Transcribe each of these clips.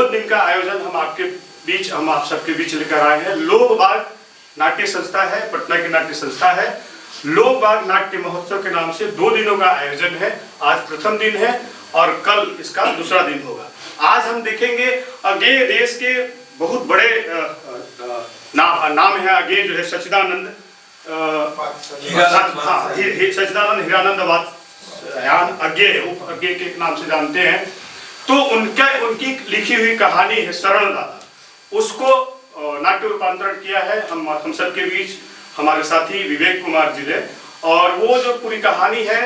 2 दिन का आयोजन हम आप सबके बीच लेकर आए हैं। लोक बाग नाट्य संस्था है, पटना की नाट्य संस्था है। लोक बाग नाट्य महोत्सव के नाम से 2 दिनों का आयोजन है। आज प्रथम दिन है और कल इसका दूसरा दिन होगा। आज हम देखेंगे अगेय देश के बहुत बड़े नाम है अगेय जो है सच्चिदानंद सच्चिदानंद हीरानंद वात्स्यायन अगेय के नाम से जानते हैं। तो उनकी लिखी हुई कहानी है शरणदाता, उसको नाट्य रूपांतरण किया है हम सब के बीच हमारे साथी विवेक कुमार जी ने। और वो जो पूरी कहानी है,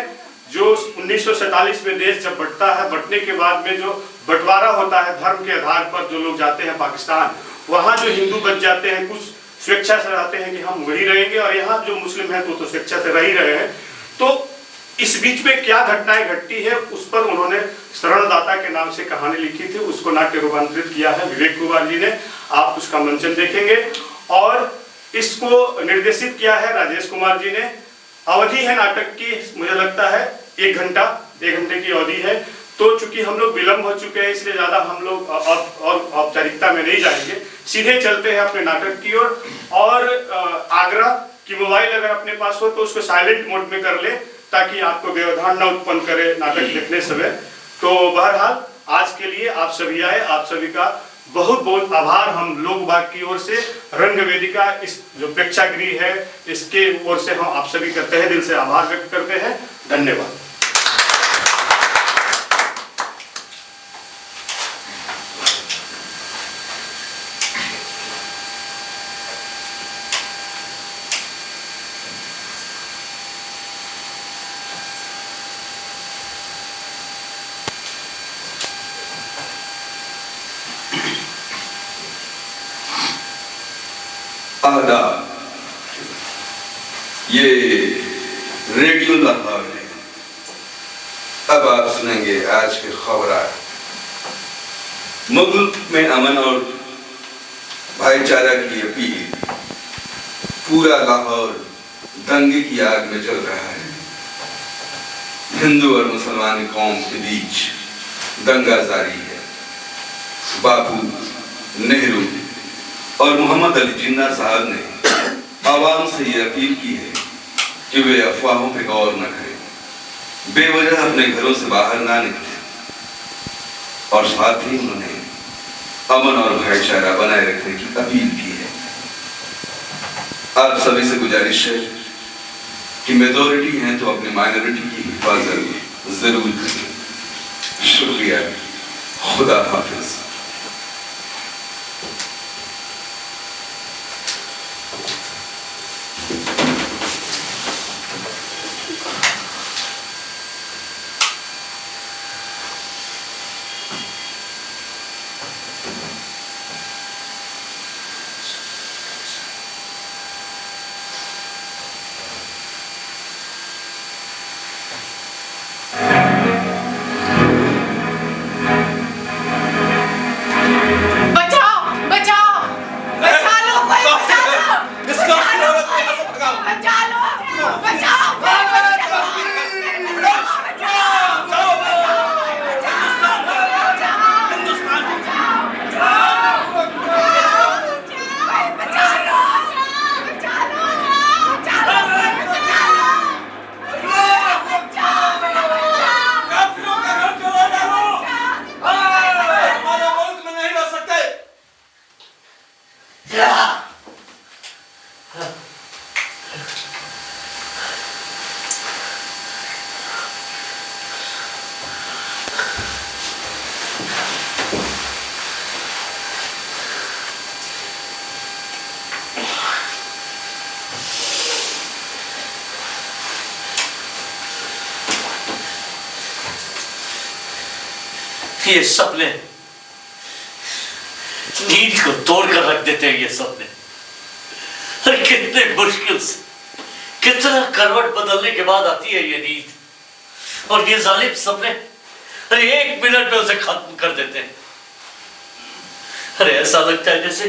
जो 1947 में देश जब बंटता है, बंटने के बाद में जो बंटवारा होता है धर्म के आधार पर, जो लोग जाते हैं पाकिस्तान, वहाँ जो हिंदू बच जाते हैं, कुछ स्वेच्छा से रहते हैं कि हम वही रहेंगे, और यहाँ जो मुस्लिम हैं तो स्वेच्छा से रह ही रहे हैं। तो इस बीच में क्या घटनाएं घटती है, उस पर उन्होंने शरणदाता के नाम से कहानी लिखी थी, उसको नाट्य रूपांतरित किया है विवेक कुमार जी ने। आप उसका मंचन देखेंगे। और इसको निर्देशित किया है राजेश कुमार जी ने। अवधि है नाटक की, मुझे लगता है 1 घंटे की अवधि है। तो चूंकि हम लोग विलंब हो चुके हैं, इसलिए ज्यादा हम लोग और औपचारिकता में नहीं जाएंगे, सीधे चलते हैं अपने नाटक की ओर। और आग्रह कि मोबाइल अगर अपने पास हो तो उसको साइलेंट मोड में कर ले, ताकि आपको व्यवधान न उत्पन्न करे नाटक देखने समय। तो बहरहाल आज के लिए आप सभी आए, आप सभी का बहुत बहुत आभार हम लोक बाग की ओर से, रंग वेदिका इस जो प्रेक्षागृह है इसके ओर से हम आप सभी का तहे दिल से आभार व्यक्त करते हैं। धन्यवाद। आदाब, ये रेडियो लाहौर है। अब आप सुनेंगे आज के खबरात। मुल्क में अमन और भाईचारा की अपील। पूरा लाहौर दंगे की आग में जल रहा है। हिंदू और मुसलमान कौम के बीच दंगा जारी है। बापू, नेहरू और मोहम्मद अली जिन्ना साहब ने आवाम से ये अपील की है कि वे अफवाहों पे गौर न करें, बेवजह अपने घरों से बाहर ना निकलें, और साथ ही उन्होंने अमन और भाईचारा बनाए रखने की अपील की है। आप सभी से गुजारिश है कि मेजॉरिटी हैं तो अपनी माइनॉरिटी की हिफाजत जरूर करें। शुक्रिया, खुदा हाफिज। ये सपने नींद को तोड़ कर रख देते हैं। ये सपने अरे कितने मुश्किल से, कितना करवट बदलने के बाद आती है ये नींद, और ये जालिम सपने अरे 1 मिनट में उसे खत्म कर देते हैं। अरे ऐसा लगता है जैसे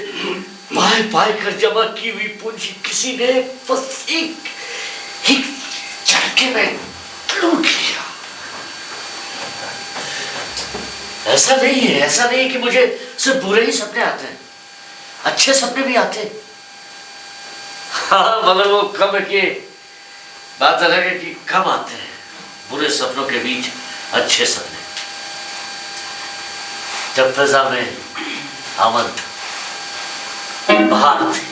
पाए पाए कर जमा की हुई पूंजी किसी ने बस एक झटके में लूट लिया। ऐसा नहीं है, ऐसा नहीं है कि मुझे सिर्फ बुरे ही सपने आते हैं, अच्छे सपने भी आते हैं। हाँ मगर वो कम है कि बात अलग है कि कम आते हैं बुरे सपनों के बीच अच्छे सपने। जब फिजा में अमन था, बहार थी,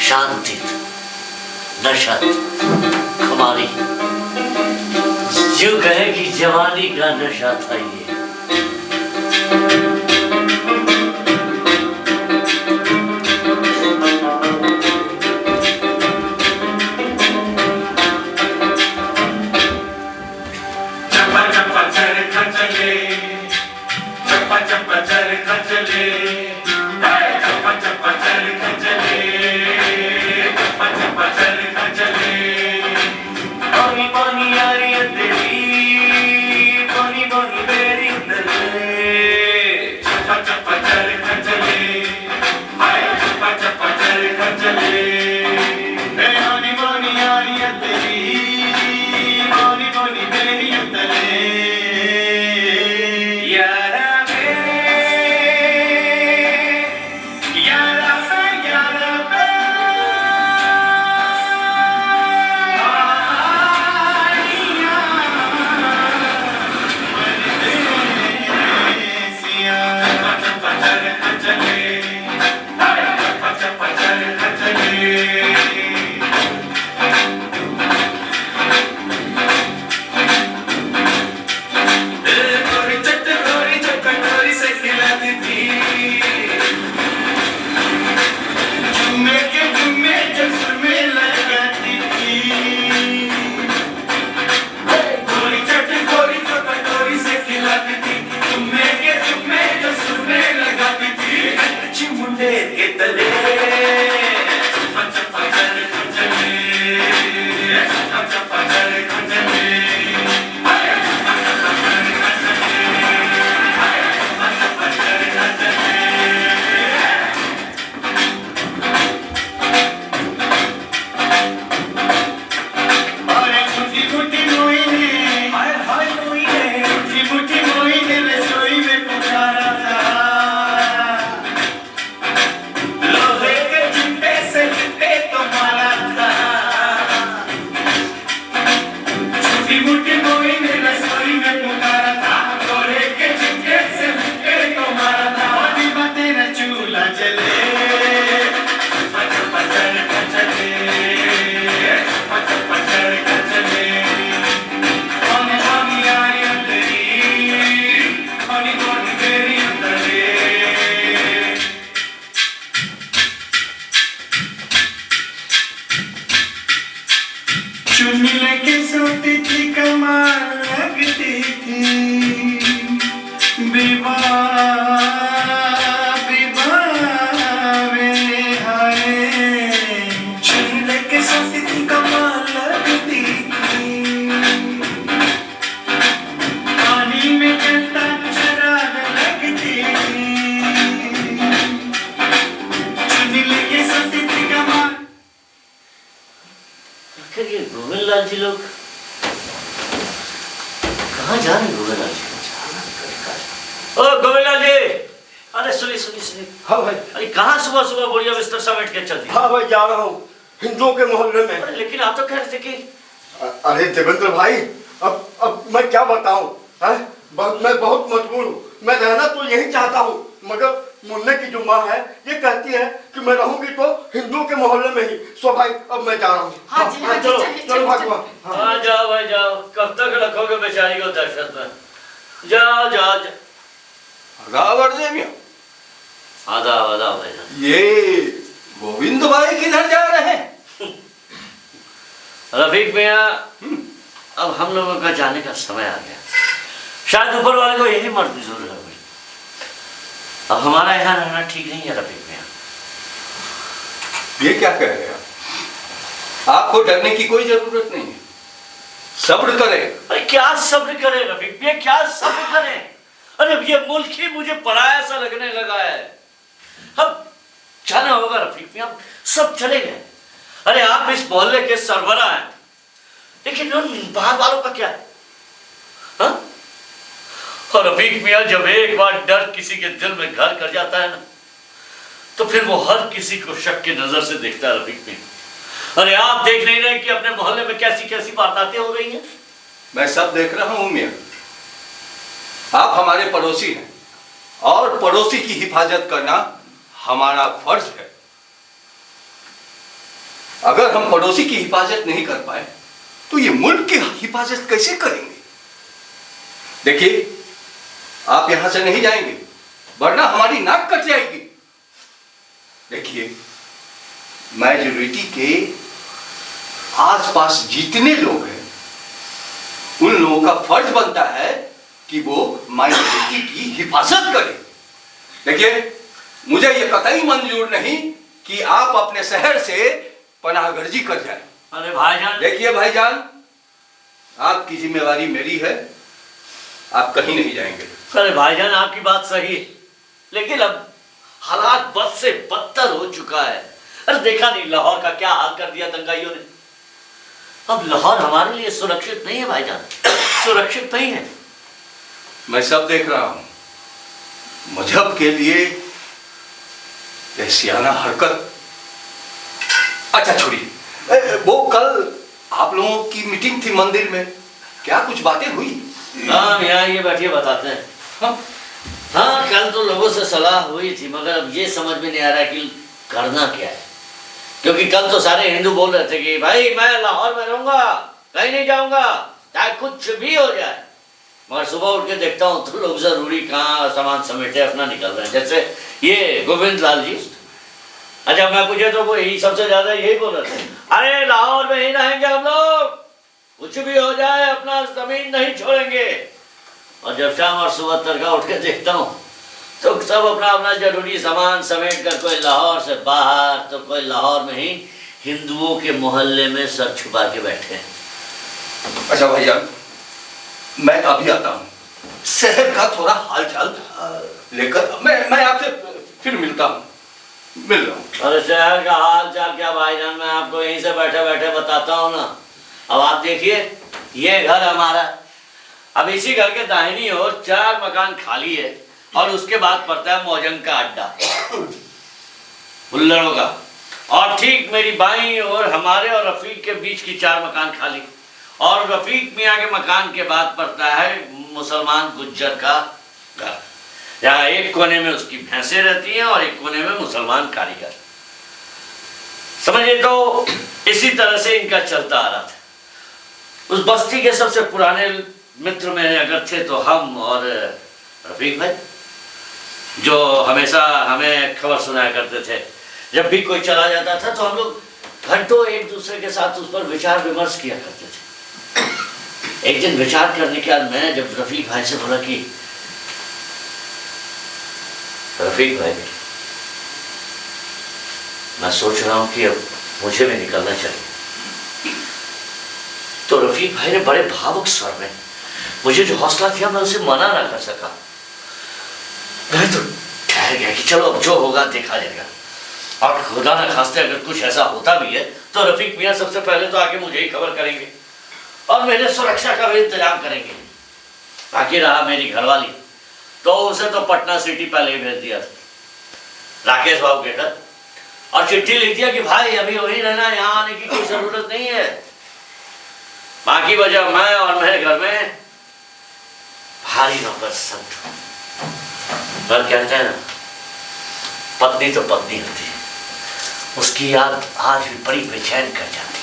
शांति थी, नशा थी, खुमारी, यूं कहे कि जवानी का नशा था ये। गोविंद लाल जी लोग कहाँ जा रहे हैं? गोविंद लाल जी, ओ गोविंद लाल जी, अरे सुनिए सुनिए सुनिए। हाँ भाई। अरे कहाँ सुबह सुबह बढ़िया बिस्तर समेट के चल दी? हाँ भाई जा रहा हूँ हिंदुओं के मोहल्ले में। अरे लेकिन आप तो कह रहे थे कि अरे देवेंद्र भाई, अब मैं क्या बताऊँ, मैं बहुत मजबूर हूँ। मैं रहना तो यही चाहता हूँ, मगर मुन्ने की जो माँ है ये कहती है कि मैं रहूंगी तो हिंदुओं के मोहल्ले में ही। सो भाई अब मैं जा रहा हूँ। हाँ जी, हाँ जी, चलो चलिए, चलो चलिए, भगवान। हाँ जाओ भाई जाओ, कब तक रखोगे बेचारी को दहशत में? जाओ जाओ जाओ। आदाब आदाब भाई। ये गोविंद भाई किधर जा रहे हैं? रफीक मियाँ, अब हम लोगों का जाने का समय आ गया। शायद ऊपर वाले को यही मंजूर है। अब हमारा यहाँ रहना ठीक नहीं है रफीक मियाँ। ये क्या कह रहे हैं आपको डरने की कोई जरूरत नहीं है, सब्र करें। अरे क्या सब्र करें रफीक मियाँ, क्या सब्र करें? अरे ये मुल्क ही मुझे पराया सा लगने लगा है। अब जाना होगा रफीक मियाँ, सब चले गए। अरे आप इस मोहल्ले के सरबरा हैं, लेकिन उन बाहर वालों का क्या है? हाँ? और रफीक मियाँ जब एक बार डर किसी के दिल में घर कर जाता है ना, तो फिर वो हर किसी को शक की नजर से देखता है रफीक मियाँ। अरे आप देख नहीं रहे कि अपने मोहल्ले में कैसी कैसी वारदातें हो रही हैं? मैं सब देख रहा हूं मियाँ। आप हमारे पड़ोसी हैं और पड़ोसी की हिफाजत करना हमारा फर्ज है। अगर हम पड़ोसी की हिफाजत नहीं कर पाए तो ये मुल्क की हिफाजत कैसे करेंगे? देखिए, आप यहां से नहीं जाएंगे वरना हमारी नाक कट जाएगी। देखिए, मेजॉरिटी के आसपास जितने लोग हैं उन लोगों का फर्ज बनता है कि वो माइनॉरिटी की हिफाजत करें। देखिए, मुझे ये कतई मंजूर नहीं कि आप अपने शहर से पनाहगर्जी कर जाएं। अरे भाईजान, देखिए भाईजान, आपकी जिम्मेवारी मेरी है, आप कहीं नहीं जाएंगे। अरे भाईजान, आपकी बात सही है, लेकिन अब हालात बद से बदतर हो चुका है। अरे देखा नहीं लाहौर का क्या हाल कर दिया दंगाइयों ने। अब लाहौर हमारे लिए सुरक्षित नहीं है भाईजान, सुरक्षित नहीं है। मैं सब देख रहा हूं। मजहब के लिए यह सियाना हरकत। अच्छा छोड़िए, वो कल आप लोगों की मीटिंग थी मंदिर में, क्या कुछ बातें हुई? हाँ यहाँ ये बैठिए बताते हैं। हाँ? हाँ, कल तो लोगों से सलाह हुई थी, मगर अब ये समझ में नहीं आ रहा कि करना क्या है। क्योंकि कल तो सारे हिंदू बोल रहे थे कि भाई मैं लाहौर में रहूंगा, कहीं नहीं जाऊंगा, चाहे कुछ भी हो जाए। मगर सुबह उठ के देखता हूँ तो लोग जरूरी कहाँ सामान समेटे अपना निकल रहे हैं। जैसे ये गोविंद लाल जी, अच्छा मैं पूछे तो वो यही सबसे ज्यादा यही बोल रहे थे, अरे लाहौर में ही रहेंगे हम लोग, कुछ भी हो जाए अपना जमीन नहीं छोड़ेंगे। और जब शाम और सुबह तड़का उठ के देखता हूँ तो सब अपना अपना जरूरी सामान समेट कर, कोई लाहौर से बाहर तो कोई लाहौर में ही हिंदुओं के मोहल्ले में सर छुपा के बैठे हैं। अच्छा भाईजान, मैं अभी आता हूँ, शहर का थोड़ा हाल चाल लेकर मैं आपसे फिर मिलता हूँ, मिल रहा हूँ। अरे शहर का हाल चाल क्या भाईजान, मैं आपको यहीं से बैठे बैठे बताता हूँ ना। अब आप देखिए, ये घर हमारा, अब इसी घर के दाहिनी ओर 4 मकान खाली है और उसके बाद पड़ता है मौजंग का अड्डा बुल्लड़ों का। और ठीक मेरी बाईं ओर हमारे और रफीक के बीच की 4 मकान खाली, और रफीक मियाँ के मकान के बाद पड़ता है मुसलमान गुज्जर का घर, जहाँ एक कोने में उसकी भैंसें रहती हैं और एक कोने में मुसलमान कारीगर। समझिए, तो इसी तरह से इनका चलता आ रहा था। उस बस्ती के सबसे पुराने मित्र में अगर थे तो हम और रफीक भाई, जो हमेशा हमें खबर सुनाया करते थे। जब भी कोई चला जाता था तो हम लोग घंटों एक दूसरे के साथ उस पर विचार विमर्श किया करते थे। एक दिन विचार करने के बाद मैं जब रफीक भाई से बोला कि रफीक भाई, मैं सोच रहा हूँ कि अब मुझे भी निकलना चाहिए, तो रफीक भाई ने बड़े भावुक स्वर में, मुझे जो हौसला किया मैं उसे मना ना कर सका। मैं तो ठहर गया कि चलो अब जो होगा देखा जाएगा, और खुदा ना खास्ते अगर कुछ ऐसा होता भी है तो रफीक मियाँ सबसे पहले तो आके मुझे ही खबर करेंगे और मेरे सुरक्षा का भी इंतजाम करेंगे। बाकी रहा मेरी घरवाली, तो उसे तो पटना सिटी पहले ही भेज दिया था राकेश बाबू के घर, और चिट्ठी लिख दिया कि भाई अभी वहीं रहना, यहाँ आने की कोई जरूरत नहीं है। बाकी वजह मैं और मेरे घर में भारी नौकर संत। पर कहते हैं ना, पत्नी तो पत्नी होती है, उसकी याद आज भी बड़ी बेचैन कर जाती है।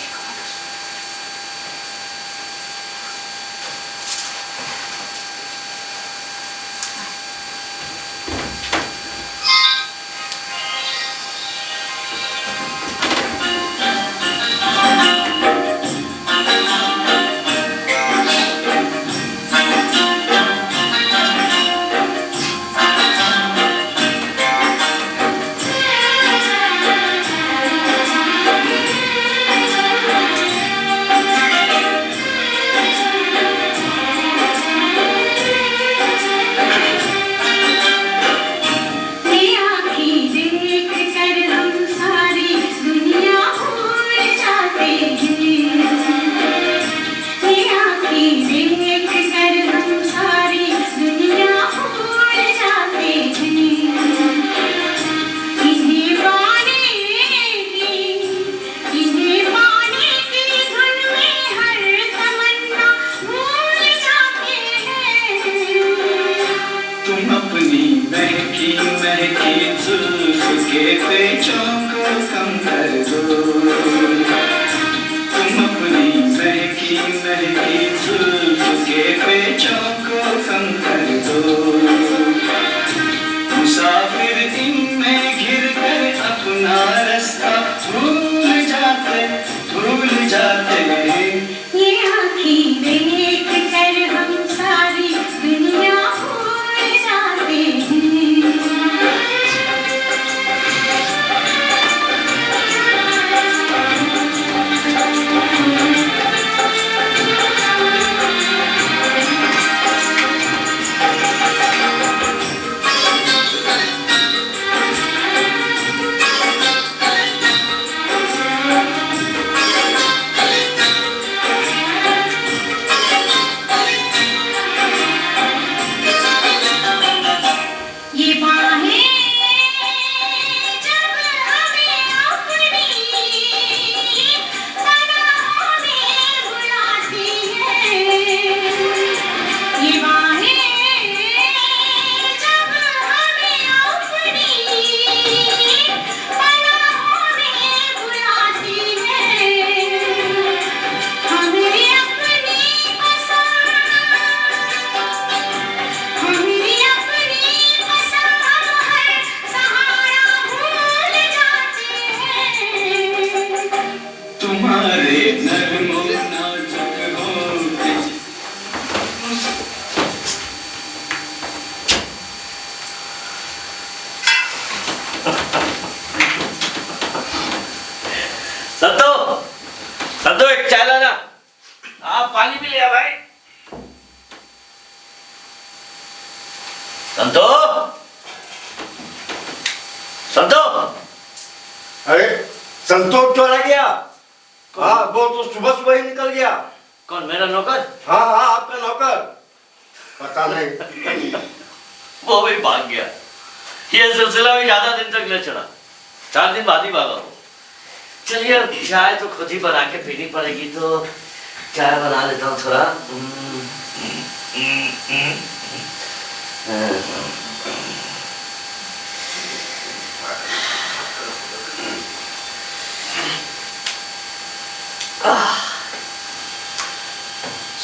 झुके पेचों को कम कर दो, तुम अपनी महकी महकी जुल्फ के पेचों को कम कर दो। मुसाफिर इनमें घिर कर अपना रास्ता भूल जाते हैं। ये आँखें देख कर हम सारी दुनिया भूल जाते हैं। ये बाहें जब हमें अपनी पनाहों में बुलाती हैं, ये बाहें जब हमें अपनी पनाहों में बुलाती हैं, हमें अपनी पसंद सहारा भूल जाते हैं। तुम्हारे नरमो नाजुक होंठ संतो, संतो एक चाय लाना। आप पानी भी ले आ भाई। संतो, संतो। अरे संतोष चला गया? हाँ, वो तो सुबह सुबह ही निकल गया। कौन, मेरा नौकर? हाँ हाँ, आपका नौकर। पता नहीं। वो भी भाग गया। ये सिलसिला भी ज्यादा दिन तक न चला, 4 दिन बाद ही भागा वो। चलिए अब चाय तो खुद ही बना के पीनी पड़ेगी, तो चाय बना लेता हूँ थोड़ा।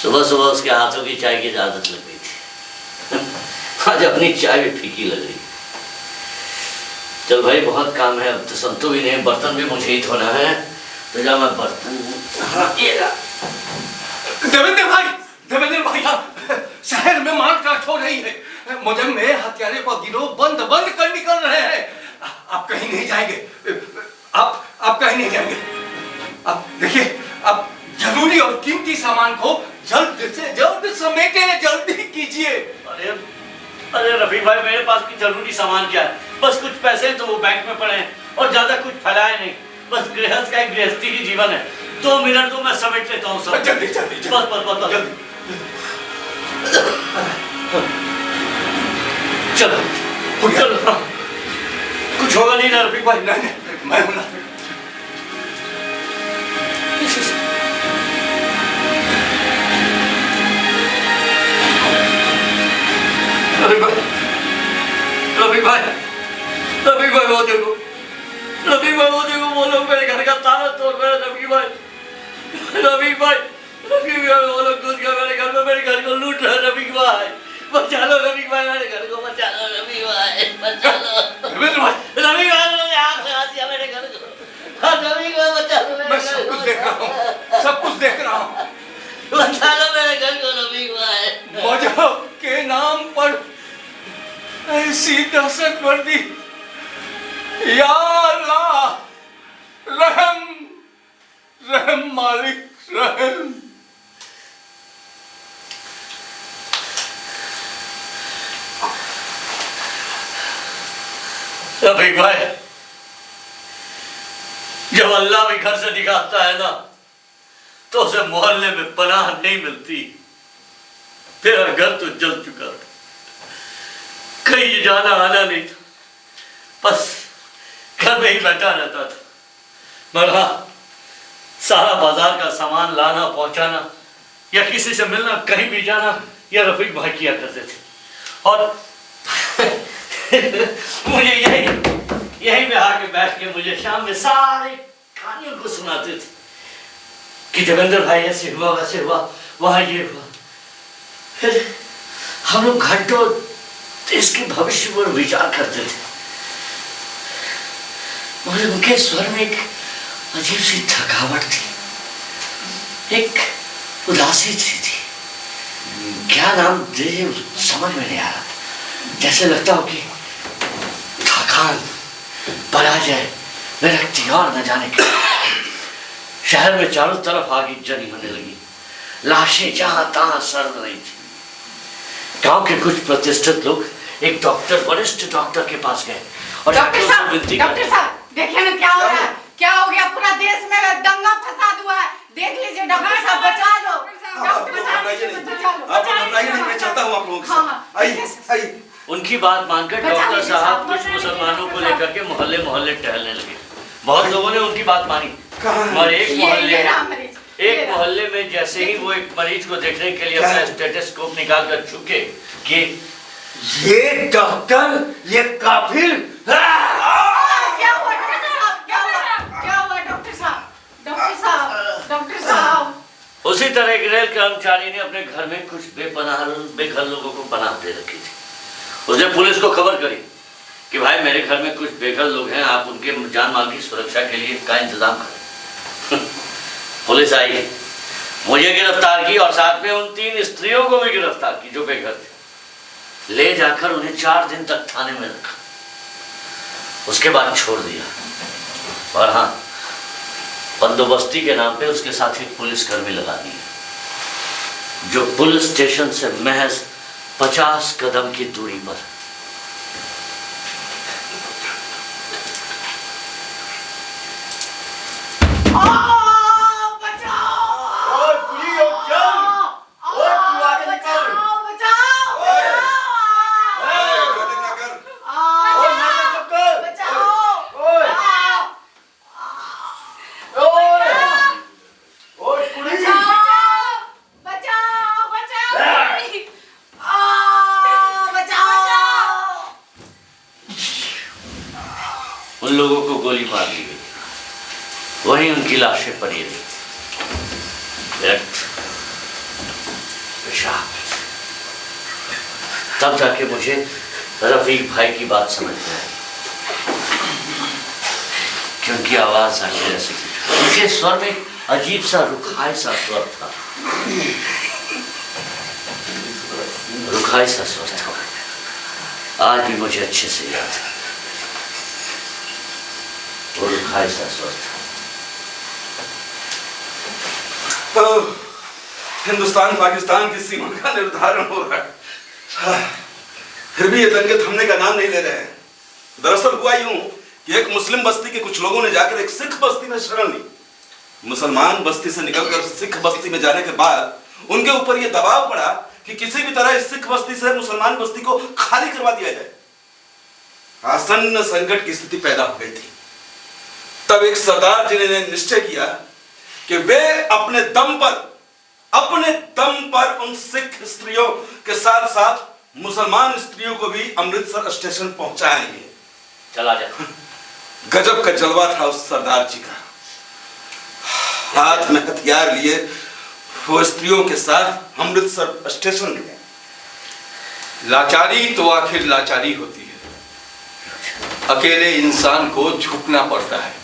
सुबह सुबह उसके हाथों की चाय की आदत लग गई थी। आज अपनी चाय भी फीकी लग रही। चल भाई, बहुत काम है, अब तो संतु भी नहीं, बर्तन भी मुझे ही धोना है, तो जा मैं बर्तन। हाँ, ये देवेंद्र भाई, शहर में मार काट हो रही है। मुझे में हत्यारे का गिरोह बंद कर निकल रहे हैं। आप कहीं नहीं जाएंगे, आप कहीं नहीं जाएंगे। अब देखिए, अब जरूरी और कीमती सामान को जल्द से जल्द समेटे, जल्दी कीजिए। अरे रफी भाई, मेरे पास की जरूरी सामान क्या है? बस कुछ पैसे तो वो बैंक में पड़े हैं, और ज्यादा कुछ फैलाए नहीं। बस गृहस्थ का एक गृहस्थी ही जीवन है। 2 मिनट तो मैं समेट लेता हूँ सब। जल्दी बस जल्दी। चलो, कुछ होगा नहीं ना रफीक भाई? नहीं, मैं हूं ना। रफीक भाई वो देखो, वो लोग मेरे घर का ताला तोड़ रहे हैं। रफीक भाई, वो लोग घुस गए मेरे घर में, मेरे घर को लूट रहे हैं। रफीक भाई बचा लो, रफीक भाई मेरे घर को बचा लो। रफीक भाई बचा लो, रफीक भाई लोग हाथ लगा दिया मेरे घर को। रफीक भाई बचा लो, मैं सब कुछ देख रहा हूँ, बचा लो मेरे घर को। रफीक भाई, मजहब के नाम पर ऐसी दहशत वर्दी, या अल्लाह, रहम मालिक, रहम। रफीक भाई, जब अल्लाह भी घर से निकालता है ना, तो उसे मोहल्ले में पनाह नहीं मिलती। तेरा घर तो जल चुका था, कहीं जाना आना नहीं था, बस घर में ही बैठा रहता था। मगर हाँ, सारा बाजार का सामान लाना पहुंचाना या किसी से मिलना, कहीं भी जाना, यह रफीक भाई किया करते थे। और मुझे यहीं में आके बैठ के मुझे शाम में सारे कहानियों को सुनाते थे कि देवेंद्र भाई ऐसे हुआ वैसे हुआ, वहां ये हुआ। फिर हम लोग घंटों देश के भविष्य पर विचार करते थे, मगर उनके स्वर में एक अजीब सी थकावट थी, एक उदासी थी। क्या नाम दे समझ में नहीं आ रहा। जैसे लगता हो कि थकान, पराजय, विरक्ति और न जाने क्या। शहर में चारों तरफ आग जली होने लगी, लाशें जहां तहां सड़ रही थी। गांव के कुछ प्रतिष्ठित लोग एक डॉक्टर, वरिष्ठ डॉक्टर के पास गए और डॉक्टर साहब देखिए ना क्या हो रहा है, क्या हो गया। पूरा देश में दंगा फसाद हुआ है, देख लीजिए। डॉक्टर साहब बचा लो, डॉक्टर साहब बचा लो। आप घबराइए नहीं, मैं चलता हूँ आप लोगों के साथ। आइए। उनकी बात मानकर डॉक्टर साहब कुछ मुसलमानों को लेकर के मोहल्ले मोहल्ले टहलने लगे। बहुत लोगों ने उनकी बात मानी और एक मोहल्ले में जैसे ही वो एक मरीज को देखने के लिए अपना स्टेथोस्कोप निकाल कर झुके कि ये डॉक्टर, ये काफिर। क्या हुआ डॉक्टर साहब, क्या हुआ डॉक्टर साहब, डॉक्टर साहब। उसी तरह एक रेल कर्मचारी ने अपने घर में कुछ बेघर लोगों को पनाह दे रखी थी। उसने पुलिस को खबर करी कि भाई मेरे घर में कुछ बेघर लोग हैं, आप उनके जान माल की सुरक्षा के लिए का इंतजाम करें। पुलिस आई, मुझे गिरफ्तार की और साथ में उन 3 स्त्रियों को भी गिरफ्तार की जो बेघर थे। ले जाकर उन्हें 4 दिन तक थाने में रखा, उसके बाद छोड़ दिया। और हाँ, बंदोबस्ती के नाम पे उसके साथ एक पुलिसकर्मी लगा दिया जो पुलिस स्टेशन से महज 50 कदम की दूरी पर। उन लोगों को गोली मार दी गई, वहीं उनकी लाशें पड़ी रही। रक्त, पेशाब। तब जाके मुझे रफीक भाई की बात समझ में आई कि उनकी आवाज आगे ऐसी थी, उनके स्वर में अजीब सा रुखाई सा स्वर था, रुखाई सा स्वर था। आज भी मुझे अच्छे से याद है वो रुखाई सा स्वर था। तो हिंदुस्तान पाकिस्तान की सीमा का निर्धारण हो रहा है, फिर भी ये दंगे थमने का नाम नहीं ले रहे हैं। दरअसल हुआ यूं कि एक मुस्लिम बस्ती के कुछ लोगों ने जाकर एक सिख बस्ती में शरण ली। मुसलमान बस्ती से निकलकर सिख बस्ती में जाने के बाद उनके ऊपर यह दबाव पड़ा कि किसी भी तरह इस सिख बस्ती से मुसलमान बस्ती को खाली करवा दिया जाए। आसन्न संकट की स्थिति पैदा हो गई थी। तब एक सरदार जी ने निश्चय किया कि वे अपने दम पर उन सिख स्त्रियों के साथ साथ मुसलमान स्त्रियों को भी अमृतसर स्टेशन पहुंचाएंगे। चला जा। गजब का जलवा था उस सरदार जी का। हाथ में हथियार लिए वो स्त्रियों के साथ अमृतसर स्टेशन गए। लाचारी तो आखिर लाचारी होती है। अकेले इंसान को झुकना पड़ता है,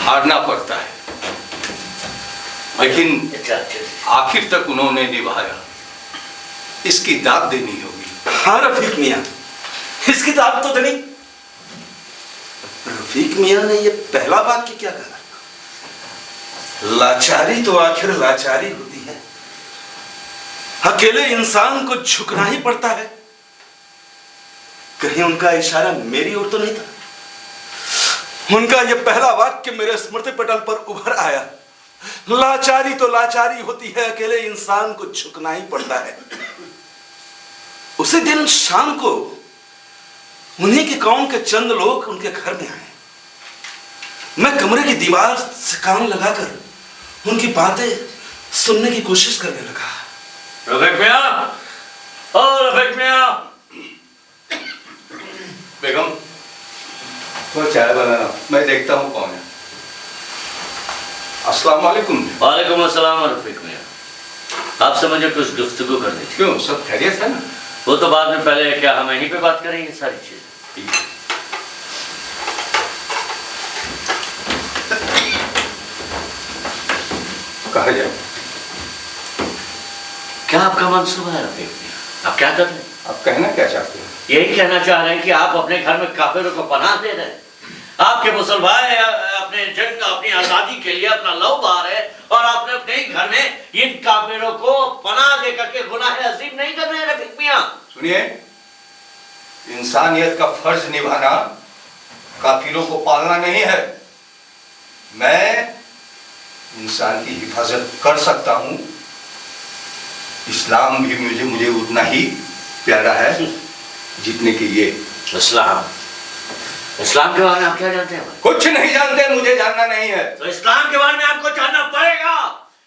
हारना पड़ता है, लेकिन आखिर तक उन्होंने निभाया। इसकी दाद देनी होगी। हाँ रफीक मियां, इसकी दाद तो देनी। रफीक मियां ने ये पहला वाक्य क्या कहा? लाचारी तो आखिर लाचारी होती है, अकेले इंसान को झुकना ही पड़ता है। कहीं उनका इशारा मेरी ओर तो नहीं था? उनका यह पहला वाक्य मेरे स्मृति पटल पर उभर आया। लाचारी तो लाचारी होती है, अकेले इंसान को झुकना ही पड़ता है। उसी दिन शाम को उन्हीं के गांव के चंद लोग उनके घर में आए। मैं कमरे की दीवार से कान लगाकर उनकी बातें सुनने की कोशिश करने लगा। रफीक मियां, ओ रफीक मियां। बेगम, चाय बनाना, मैं देखता हूँ कौन है। अस्सलाम वालेकुम। वालेकुम अस्सलाम रफीक मियां, आपसे मुझे कुछ गुफ्तगू करनी थी। क्यों, सब खैरियत है ना? वो तो बाद में, पहले क्या हम यहीं पे बात करेंगे सारी चीज? ठीक है। कहा जाए? क्या आपका मंसूबा है रफीक मियां? आप क्या कर रहे हैं? आप कहना क्या चाहते हैं? यही कहना चाह रहे हैं कि आप अपने घर में काफिरों को पनाह दे रहे हैं। आपके मुसलमान अपने जंग, अपनी आजादी के लिए अपना लव बार है, और आपने अपने ही घर में इन काफिरों को पनाह दे करके गुनाह अजीम नहीं कर रहे हैं रफीक मियां। सुनिए, इंसानियत का फर्ज निभाना काफिरों को पालना नहीं है। मैं इंसान की हिफाजत कर सकता हूं। इस्लाम भी मुझे उतना ही प्यारा है जितने कि ये। इस्लाम के बारे में आप क्या जानते हैं? कुछ नहीं जानते, मुझे जानना नहीं है। तो इस्लाम के बारे में आपको जानना पड़ेगा,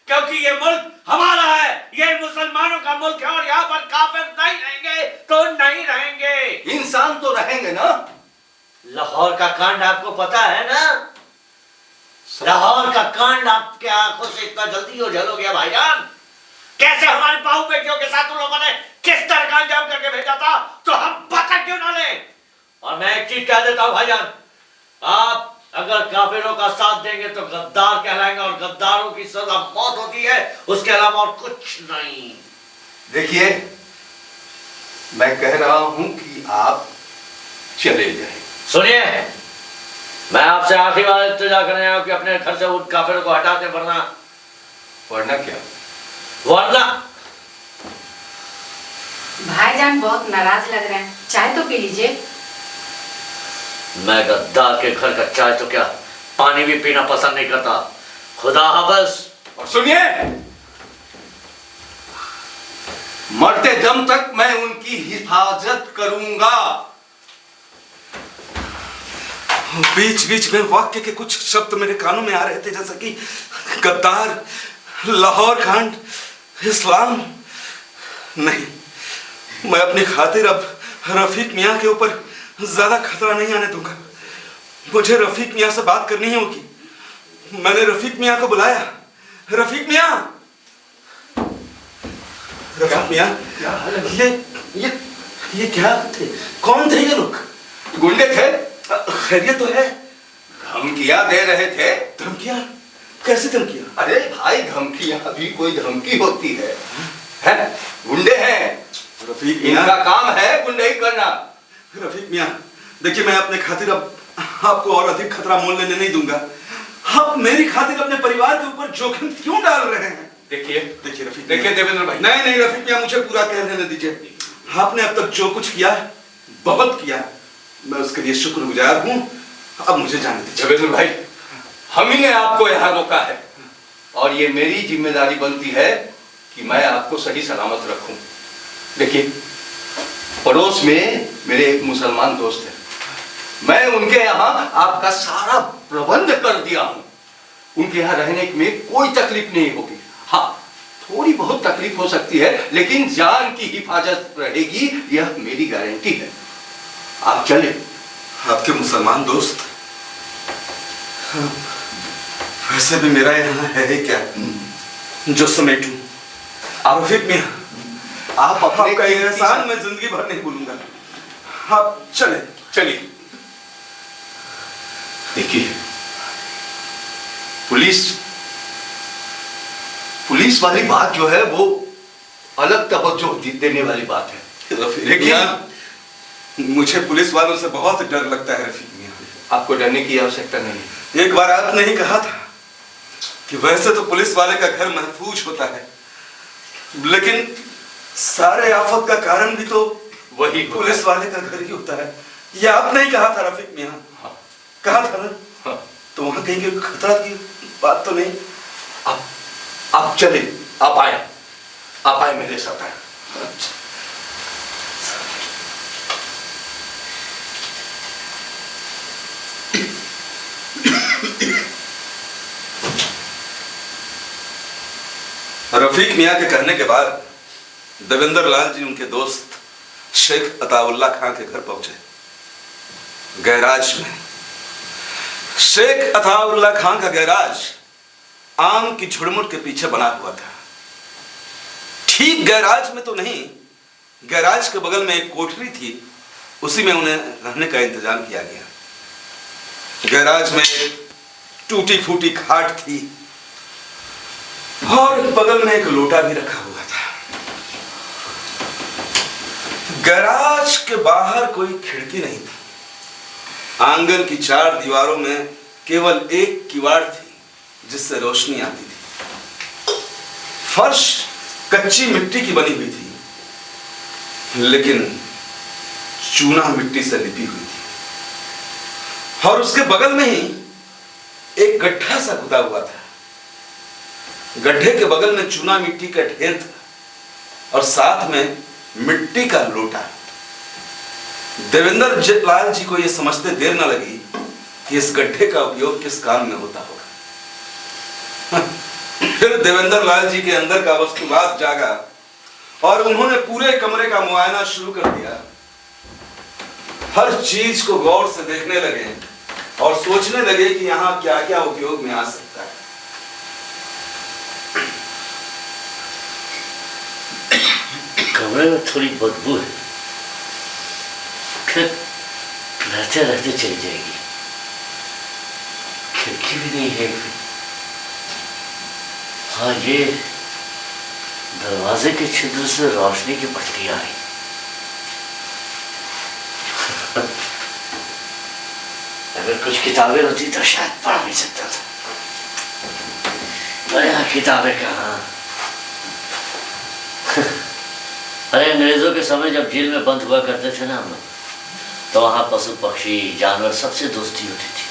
क्योंकि ये मुल्क हमारा है, ये मुसलमानों का मुल्क है, और यहाँ पर काफिर नहीं रहेंगे तो नहीं रहेंगे। इंसान तो रहेंगे ना। लाहौर का कांड आपको पता है ना? लाहौर का कांड आपके आंखों से इतना जल्दी हो झल हो गया भाईजान। कैसे हमारे पाऊ बेटियों के साथ उन लोगों ने किस तरह का अंजाम करके भेजा था, तो हम पता क्यों ना ले? और मैं एक चीज कह देता हूं भाईजान, आप अगर काफिरों का साथ देंगे तो गद्दार कहलाएंगे, और गद्दारों की सजा मौत होती है, उसके अलावा और कुछ नहीं। देखिए, मैं कह रहा हूं कि आप चले जाएं। सुनिए, मैं आपसे आखिरी बार इल्तिजा करने आया हूं कि अपने घर से उन काफिरों को हटा दें, वरना क्या? वरना भाईजान बहुत नाराज लग रहे हैं, चाय तो पी लीजिए। मैं गद्दार के घर का चाय तो क्या, पानी भी पीना पसंद नहीं करता। खुदा हाफिज। और सुनिए, मरते दम तक मैं उनकी हिफाजत करूंगा। बीच बीच में वाक्य के कुछ शब्द मेरे कानों में आ रहे थे, जैसा कि गद्दार, लाहौर कांड, इस्लाम। नहीं, मैं अपनी खातिर अब रफीक मियां के ऊपर ज्यादा खतरा नहीं आने दूंगा। मुझे रफीक मियां से बात करनी होगी। मैंने रफीक मियां को बुलाया। रफीक मियां, रफीक मियां, ये क्या थे? कौन थे ये लोग? गुंडे थे। खैरियत तो है? धमकियां दे रहे थे। धमकियां? कैसे धमकियां? अरे भाई, धमकियां भी कोई धमकी होती है? गुंडे हैं, रफीक मियां, इनका काम है गुंडई करना। रफीक मियां, देखिए, मैं अपने खातिर अब आपको और अधिक खतरा मोल लेने नहीं दूंगा। आप मेरी खातिर अपने परिवार के ऊपर जोखिम क्यों डाल रहे हैं? देखिए रफीक, देखिए देवेंद्र भाई। नहीं रफीक मियां, मुझे पूरा कह लेने दीजिए। आपने अब तक जो कुछ किया, बहुत किया, मैं उसके लिए शुक्रगुजार हूं। अब मुझे जाने दीजिए। देवेंद्र भाई, हम ही ने आपको यहाँ रोका है, और ये मेरी जिम्मेदारी बनती है कि मैं आपको सही सलामत रखूं। देखिए, पड़ोस में मेरे एक मुसलमान दोस्त हैं। मैं उनके यहाँ आपका सारा प्रबंध कर दिया हूं। उनके यहाँ रहने में कोई तकलीफ नहीं होगी। हाँ, थोड़ी बहुत तकलीफ हो सकती है, लेकिन जान की हिफाजत रहेगी, यह मेरी गारंटी है। आप चले। आपके मुसलमान दोस्त? वैसे भी मेरा यहाँ है क्या जो समेटूं? रफीक मियां, आप अपने आपका ये एहसान मैं जिंदगी भर नहीं भूलूंगा। आप चले। चलिए। देखिए, पुलिस वाली बात जो है वो अलग तवज्जो देने वाली बात है। रफीक मियां, मुझे पुलिस वालों से बहुत डर लगता है। रफीक मियां, आपको डरने की आवश्यकता नहीं। एक बार आपने ही कहा था कि वैसे तो पुलिस वाले का घर महफूज होता है, लेकिन सारे आफत का कारण भी तो वही पुलिस वाले का घर ही होता है। ये आपने ही कहा था रफीक मियां। हाँ। कहा था ना? हाँ। तो वहां कहीं खतरा की बात तो नहीं? आप चले, आप आए मेरे साथ आए। रफीक मियां के कहने के बाद देवेंद्र लाल जी उनके दोस्त शेख अताउल्ला खां के घर पहुंचे। गैराज में शेख अताउल्लाह खान का गैराज आम की झुड़मुट के पीछे बना हुआ था। ठीक गैराज में तो नहीं, गैराज के बगल में एक कोठरी थी, उसी में उन्हें रहने का इंतजाम किया गया। गैराज में टूटी फूटी खाट थी और बगल में एक लोटा भी रखा हुआ था। गैराज के बाहर कोई खिड़की नहीं थी। आंगन की 4 दीवारों में केवल एक किवाड़ थी जिससे रोशनी आती थी। फर्श कच्ची मिट्टी की बनी हुई थी, लेकिन चूना मिट्टी से लिपी हुई थी। और उसके बगल में ही एक गड्ढा सा खुदा हुआ था। गड्ढे के बगल में चूना मिट्टी का ढेर था और साथ में मिट्टी का लोटा। देवेंद्र लाल जी को यह समझते देर न लगी कि इस गड्ढे का उपयोग किस काम में होता होगा। फिर देवेंद्र लाल जी के अंदर का वस्तुवाद जागा और उन्होंने पूरे कमरे का मुआयना शुरू कर दिया। हर चीज को गौर से देखने लगे और सोचने लगे कि यहां क्या क्या उपयोग में आ सकता है। कमरे में थोड़ी बदबू है, फिर रहते रहते चली जाएगी। खिड़की भी नहीं है। हाँ, ये दरवाजे के छिद्र से रोशनी की पट्टियां आई। अगर कुछ किताबें होती तो शायद पढ़ भी सकता था, पर यहाँ किताबें कहाँ। अरे अंग्रेजों के समय जब जेल में बंद हुआ करते थे ना हम लोग, तो वहाँ पशु पक्षी जानवर सबसे दोस्ती होती थी।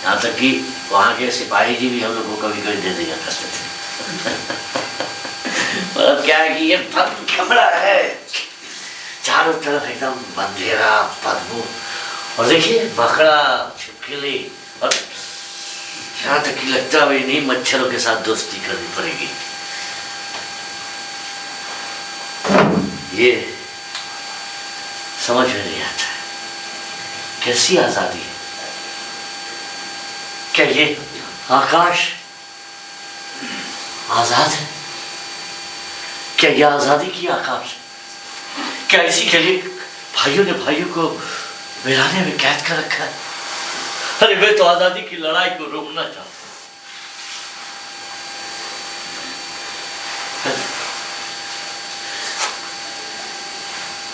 यहाँ तक कि वहाँ के सिपाही जी भी हम लोग को कभी कभी दे दिया करते थे। मतलब क्या है कि ये बंद कमरा है, चारों तरफ एकदम अंधेरा, बदबू, और देखिए मकड़ा, छिपकली, और यहाँ तक कि लगता है इन्हीं मच्छरों के साथ दोस्ती करनी पड़ेगी। ये समझ में नहीं आता है, कैसी आजादी है। क्या ये आकाश आजाद है? क्या ये आजादी की आकाश है? क्या इसी के लिए भाइयों ने भाइयों को वीराने में कैद कर रखा है? अरे मैं तो आजादी की लड़ाई को रोकना चाहता हूं।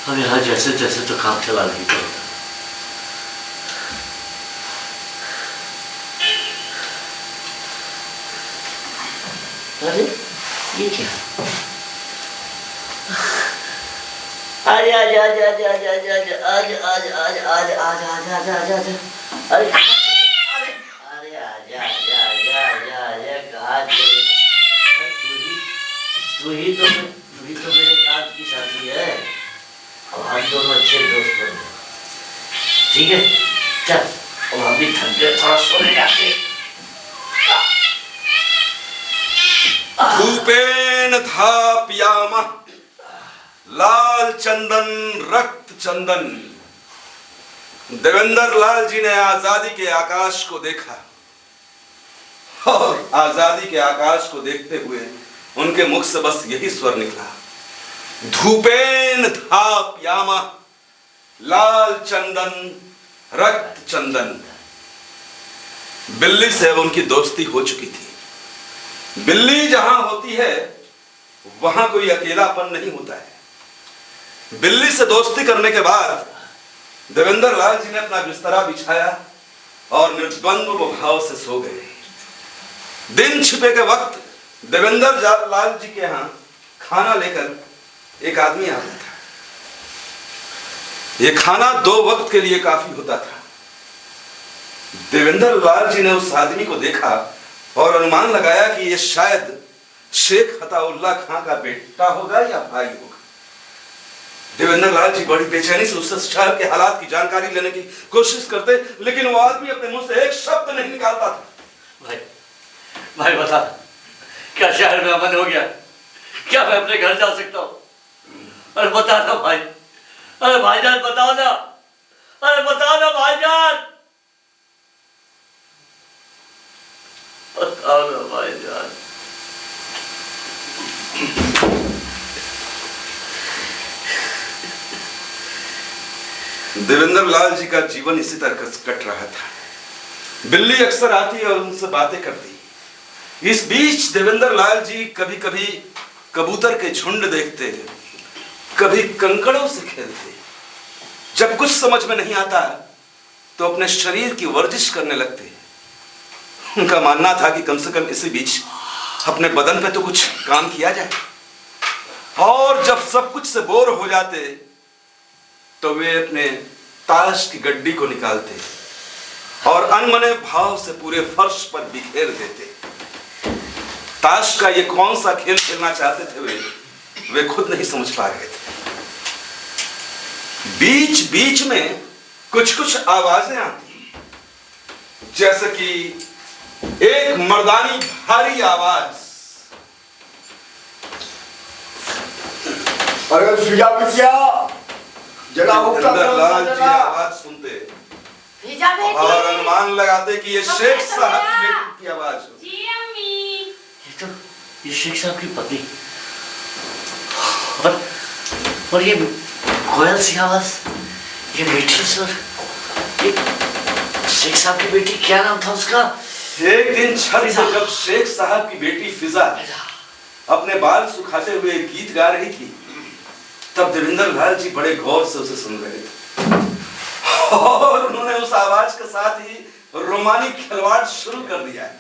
अब यहाँ जैसे जैसे तो काम चला नहीं पड़ता। अरे ये क्या? आज आज आज आज आज आज आज आज आज आज आज आज आज आज आज आज अरे अरे आजा आजा आजा आजा आजा कहाँ चले? तू ही तो मेरे काज की साथी है। अब हम दोनों अच्छे दोस्त बन गए, ठीक है? चल, अब हम भी थक गए, थोड़ा सोने जाते। धूपेन धापयामा लाल चंदन रक्त चंदन। देवेंद्र लाल जी ने आजादी के आकाश को देखा और आजादी के आकाश को देखते हुए उनके मुख से बस यही स्वर निकला, धूपेन धापयामा लाल चंदन रक्त चंदन। बिल्ली से अब उनकी दोस्ती हो चुकी थी। बिल्ली जहां होती है वहां कोई अकेलापन नहीं होता है। बिल्ली से दोस्ती करने के बाद देवेंद्र लाल जी ने अपना बिस्तरा बिछाया और निर्द्वंद्व भाव से सो गए। दिन छिपे के वक्त देवेंद्र लाल जी के यहाँ खाना लेकर एक आदमी आता था। यह खाना 2 वक्त के लिए काफी होता था। देवेंद्र लाल जी ने उस आदमी को देखा और अनुमान लगाया कि यह शायद शेख अताउल्लाह खां का बेटा होगा या भाई होगा। देवेंद्र लाल जी बड़ी बेचैनी से उस शहर के हालात की जानकारी लेने की कोशिश करते, लेकिन वो आदमी अपने मुंह से एक शब्द नहीं निकालता था। भाई बता, क्या शहर में अमन हो गया? क्या मैं अपने घर जा सकता हूँ? अरे बता ना भाई, अरे भाईजान बताओ ना, अरे बताओ ना भाईजान। खाना भाईजान। देवेंद्र लाल जी का जीवन इसी तरह कट रहा था। बिल्ली अक्सर आती और उनसे बातें करती। इस बीच देवेंद्र लाल जी कभी कभी कबूतर के झुंड देखते, कभी कंकड़ों से खेलते। जब कुछ समझ में नहीं आता तो अपने शरीर की वर्जिश करने लगते। उनका मानना था कि कम से कम इसी बीच अपने बदन पे तो कुछ काम किया जाए। और जब सब कुछ से बोर हो जाते तो वे अपने ताश की गड्डी को निकालते और अनमने भाव से पूरे फर्श पर बिखेर देते। ताश का ये कौन सा खेल खेलना चाहते थे वे खुद नहीं समझ पा रहे थे। बीच बीच में कुछ कुछ आवाजें आती, जैसे कि एक मर्दानी भारी आवाज। अरे सुजा बिटिया, जरा ऊपर देवेंद्र लाल जी आवाज सुनते भेजा बेटी। और अनुमान लगाते कि ये शेख साहब की बेटी की आवाज हो। जी अम्मी। ये शेख साहब की पत्नी और ये कोयल सी आवाज, ये मीठी सुर, ये शेख साहब की बेटी, क्या नाम था उसका? एक दिन छत से जब शेख साहब की बेटी फिजा अपने बाल सुखाते हुए गीत गा रही थी, तब देवेंद्र लाल जी बड़े गौर से उसे सुन रहे थे और उन्होंने उस आवाज के साथ ही रोमानी खिलवाड़ शुरू कर दिया।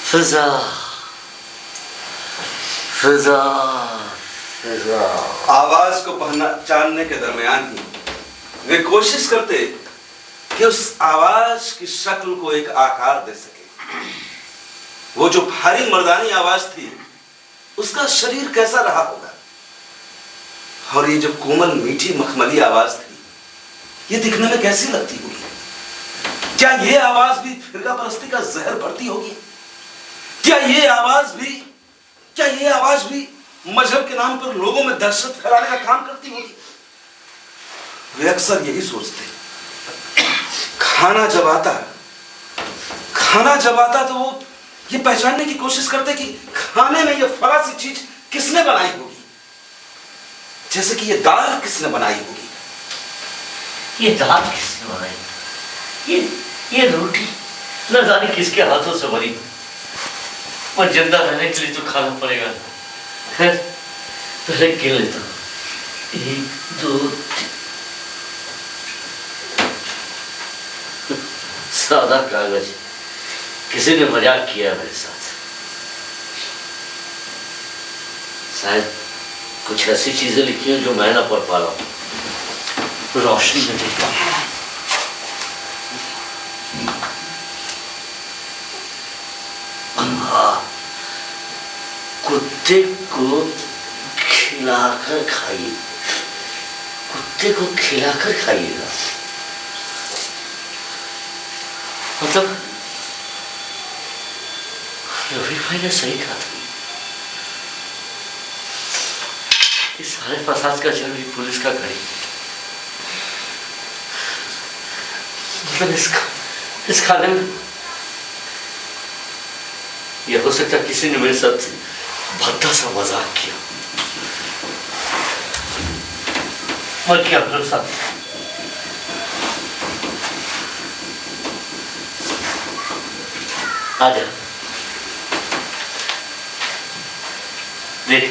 फिजा फिजा फिजा। आवाज को पहचानने के दरमियान ही वे कोशिश करते कि उस आवाज की शक्ल को एक आकार दे सके। वो जो भारी मर्दानी आवाज थी उसका शरीर कैसा रहा होगा, और ये जो कोमल मीठी मखमली आवाज थी ये दिखने में कैसी लगती होगी। क्या ये आवाज भी फिरका परस्ती का जहर भरती होगी? क्या ये आवाज भी मजहब के नाम पर लोगों में दहशत फैलाने का काम करती होगी? वे अक्सर यही सोचते। खाना जब आता तो वो ये पहचानने की कोशिश करते कि खाने में ये फला सी चीज किसने बनाई होगी, जैसे कि ये दाल किसने बनाई होगी। ये दाल किसने बनाई, ये रोटी न जाने किसके हाथों से बनी। और जिंदा रहने के लिए तो खाना पड़ेगा। खैर पहले गिन लेता हूँ। 1 2 3। सादा कागज, किसी ने मजाक किया मेरे साथ। शायद कुछ ऐसी चीजें लिखी हैं जो मैं ना पढ़ पा रहा हूं। रोशनी में देखता हूं। कुत्ते को खिलाकर खाइए, कुत्ते को खिलाकर खाइएगा। मतलब रफीक भाई ने सही कहा था। इस सारे फसाद का जड़ भी पुलिस का घड़ी। मतलब इस खाने में यह हो सकता किसी ने मेरे साथ भद्दा सा मजाक किया। और क्या मेरे साथ आजा, देख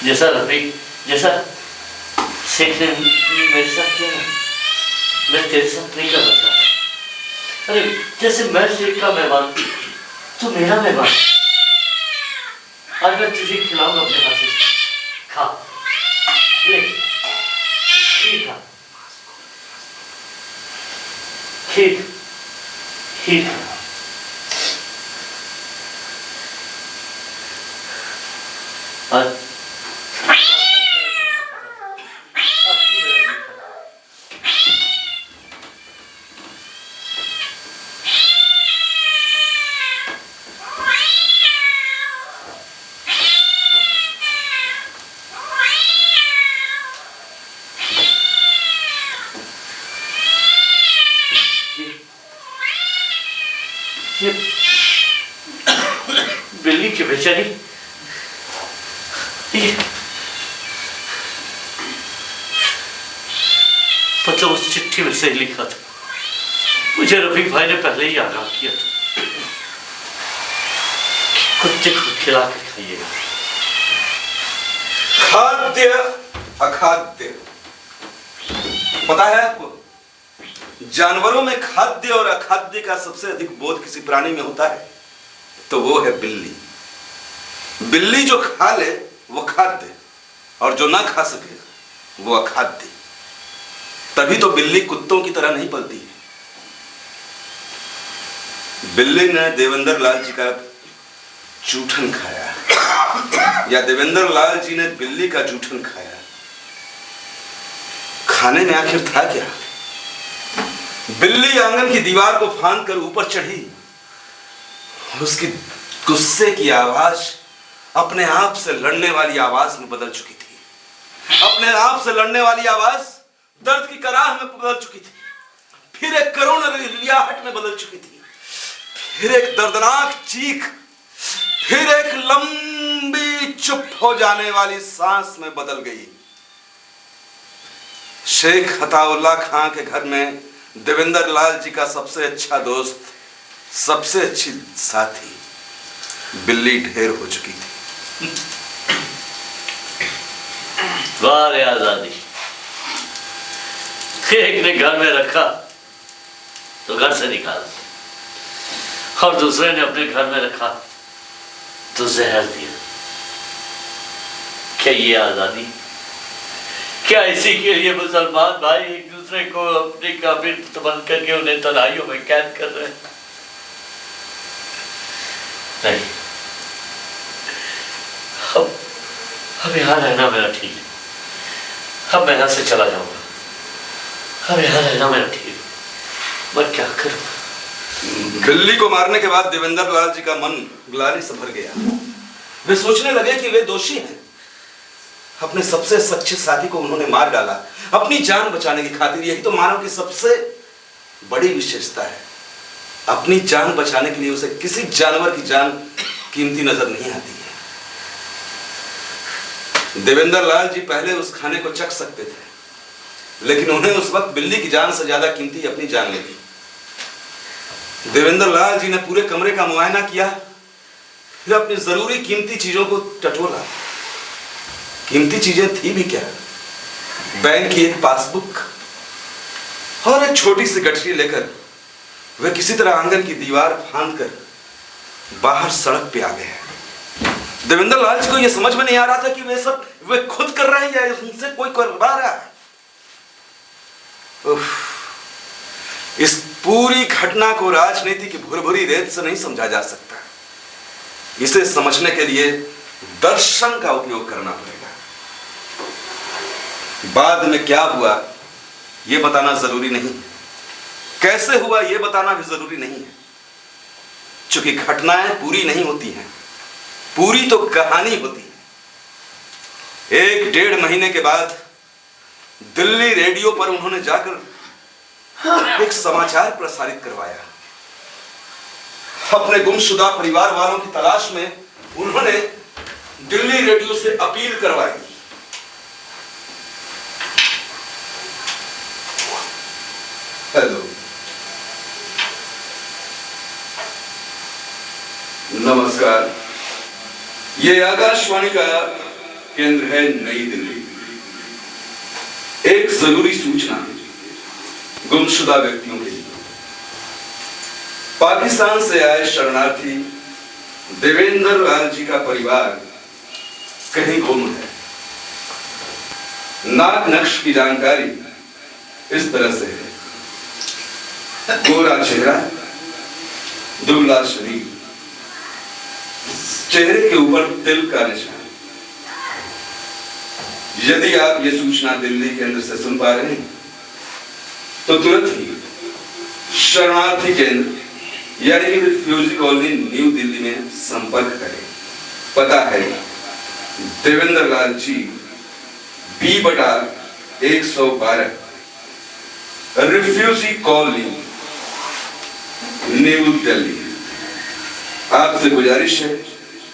जैसा रफीक, जैसा शेख ने मेरे साथ किया ना, मैं तेरे साथ नहीं करना चाहता। अरे जैसे मैं शेख का मेहमान, तू मेरा मेहमान। आज मैं तुझे खिलाऊंगा अपने हाथ से, खा ले, खीर खा, खीर खा। आज बिल्ली की बेचारी, मतलब उस चिट्ठी में सही लिखा था। मुझे रफीक भाई ने पहले ही आगाह किया था, कुत्ते को खिला कर खाइएगा। खाद्य अखाद्य, पता है आपको जानवरों में खाद्य और अखाद्य का सबसे अधिक बोध किसी प्राणी में होता है तो वो है बिल्ली। बिल्ली जो खा ले वो खाद्य, और जो ना खा सके वो अखाद्य। तभी तो बिल्ली कुत्तों की तरह नहीं पलती है। बिल्ली ने देवेंद्र लाल जी का जूठन खाया, या देवेंद्र लाल जी ने बिल्ली का जूठन खाया। खाने में आखिर था क्या? बिल्ली आंगन की दीवार को फांद कर ऊपर चढ़ी, उसकी गुस्से की आवाज अपने आप से लड़ने वाली आवाज में बदल चुकी थी। अपने आप से लड़ने वाली आवाज दर्द की कराह में बदल चुकी थी, फिर एक करुण रियाहट में बदल चुकी थी, फिर एक दर्दनाक चीख, फिर एक लंबी चुप हो जाने वाली सांस में बदल गई। शेख अताउल्ला खां के घर में देवेंद्र लाल जी का सबसे अच्छा दोस्त, सबसे अच्छी साथी बिल्ली ढेर हो चुकी थी। वाह रे आजादी, एक ने घर में रखा तो घर से निकाला, और दूसरे ने अपने घर में रखा तो जहर दिया। क्या ये आजादी? क्या इसी के लिए मुसलमान भाई एक दूसरे को अपने काबिल बन करके उन्हें तन्हाइयों में कैद कर रहे हैं? नहीं, अब यहाँ रहना मेरा ठीक है। अब मैं यहाँ से चला जाऊंगा। अब यहाँ रहना मेरा ठीक है। मैं क्या करूँ? बिल्ली को मारने के बाद देवेंद्र लाल जी का मन ग्लानि से भर गया। वे सोचने लगे कि वे दोषी हैं। अपने सबसे सच्चे साथी को उन्होंने मार डाला अपनी जान बचाने की खातिर। यही तो मानव की सबसे बड़ी विशेषता है। अपनी जान बचाने के लिए उसे किसी जानवर की जान कीमती नजर नहीं आती है। देवेंद्र लाल जी पहले उस खाने को चख सकते थे, लेकिन उन्हें उस वक्त बिल्ली की जान से ज्यादा कीमती अपनी जान लगी। देवेंद्र लाल जी ने पूरे कमरे का मुआयना किया, फिर अपनी जरूरी कीमती चीजों को टटोला। कीमती चीजें थी भी क्या? बैंक की एक पासबुक और एक छोटी सी गठरी लेकर वे किसी तरह आंगन की दीवार फांद कर बाहर सड़क पे आ गए हैं। देवेंद्र लाल जी को यह समझ में नहीं आ रहा था कि वे खुद कर रहे हैं या उनसे कोई करवा रहा है। उफ, इस पूरी घटना को राजनीति की भुरभुरी रेत से नहीं समझा जा सकता। इसे समझने के लिए दर्शन का उपयोग करना पड़ेगा। बाद में क्या हुआ यह बताना जरूरी नहीं है, कैसे हुआ यह बताना भी जरूरी नहीं है, क्योंकि घटनाएं पूरी नहीं होती हैं, पूरी तो कहानी होती है। 1-1.5 महीने के बाद दिल्ली रेडियो पर उन्होंने जाकर एक समाचार प्रसारित करवाया। अपने गुमशुदा परिवार वालों की तलाश में उन्होंने दिल्ली रेडियो से अपील करवाई। हेलो, नमस्कार। ये आकाशवाणी का केंद्र है नई दिल्ली। एक जरूरी सूचना गुमशुदा व्यक्तियों के लिए। पाकिस्तान से आए शरणार्थी देवेंद्र लाल जी का परिवार कहीं गुम है। नाक नक्श की जानकारी इस तरह से है: गोरा चेहरा, दुबला शरीर, चेहरे के ऊपर तिल का निशान। यदि आप ये सूचना दिल्ली केंद्र से सुन पा रहे हैं तो तुरंत ही शरणार्थी केंद्र यानी कि रिफ्यूजी कॉलोनी न्यू दिल्ली में संपर्क करें। पता है Devendra Lal ji, B/112, refugee colony new Delhi. आपसे गुजारिश है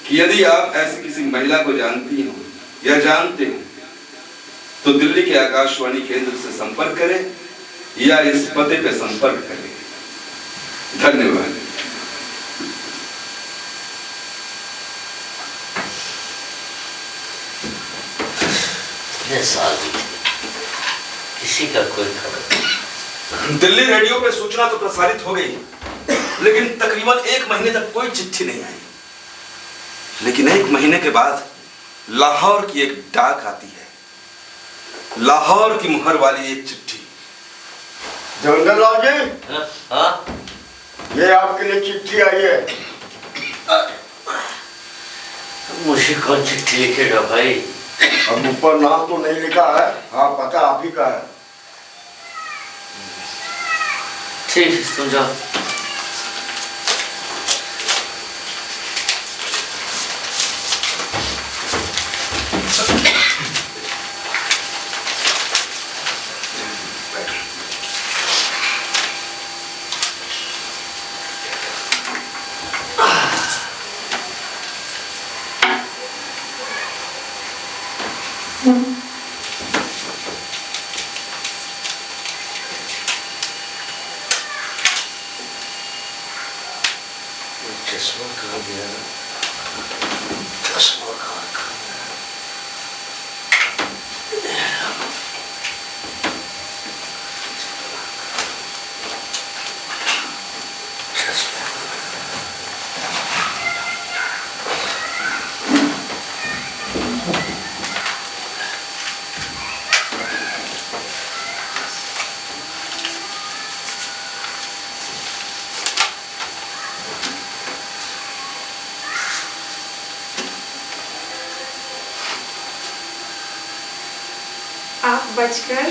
कि यदि आप ऐसी किसी महिला को जानती हो या जानते हो तो दिल्ली के आकाशवाणी केंद्र से संपर्क करें या इस पते पे संपर्क करें। धन्यवाद। किसी का कोई खबर नहीं। दिल्ली रेडियो पे सूचना तो प्रसारित हो गई, लेकिन तकरीबन 1 महीने तक कोई चिट्ठी नहीं आई। लेकिन 1 महीने के बाद लाहौर की एक डाक आती है, लाहौर की मुहर वाली एक चिट्ठी। देवेंद्र लाल जी, हाँ? ये आपके लिए चिट्ठी आई है। मुझे कौन चिट्ठी लिखेगा भाई? अब ऊपर नाम तो नहीं लिखा है, हाँ पता आप ही का है। ठीक है, तुम जाओ। चश्मा कहाँ गया? चश्मा कहाँ आप बचकर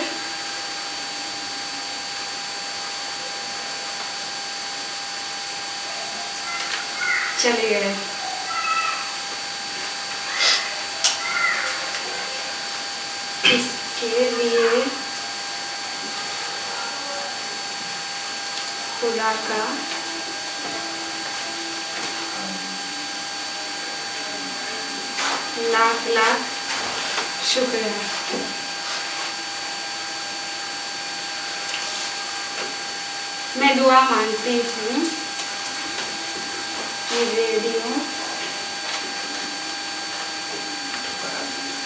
चले गए। इसके लिए खुदा का लाख लाख शुक्र है। मैं दुआ मांगती हूँ कि रेडियो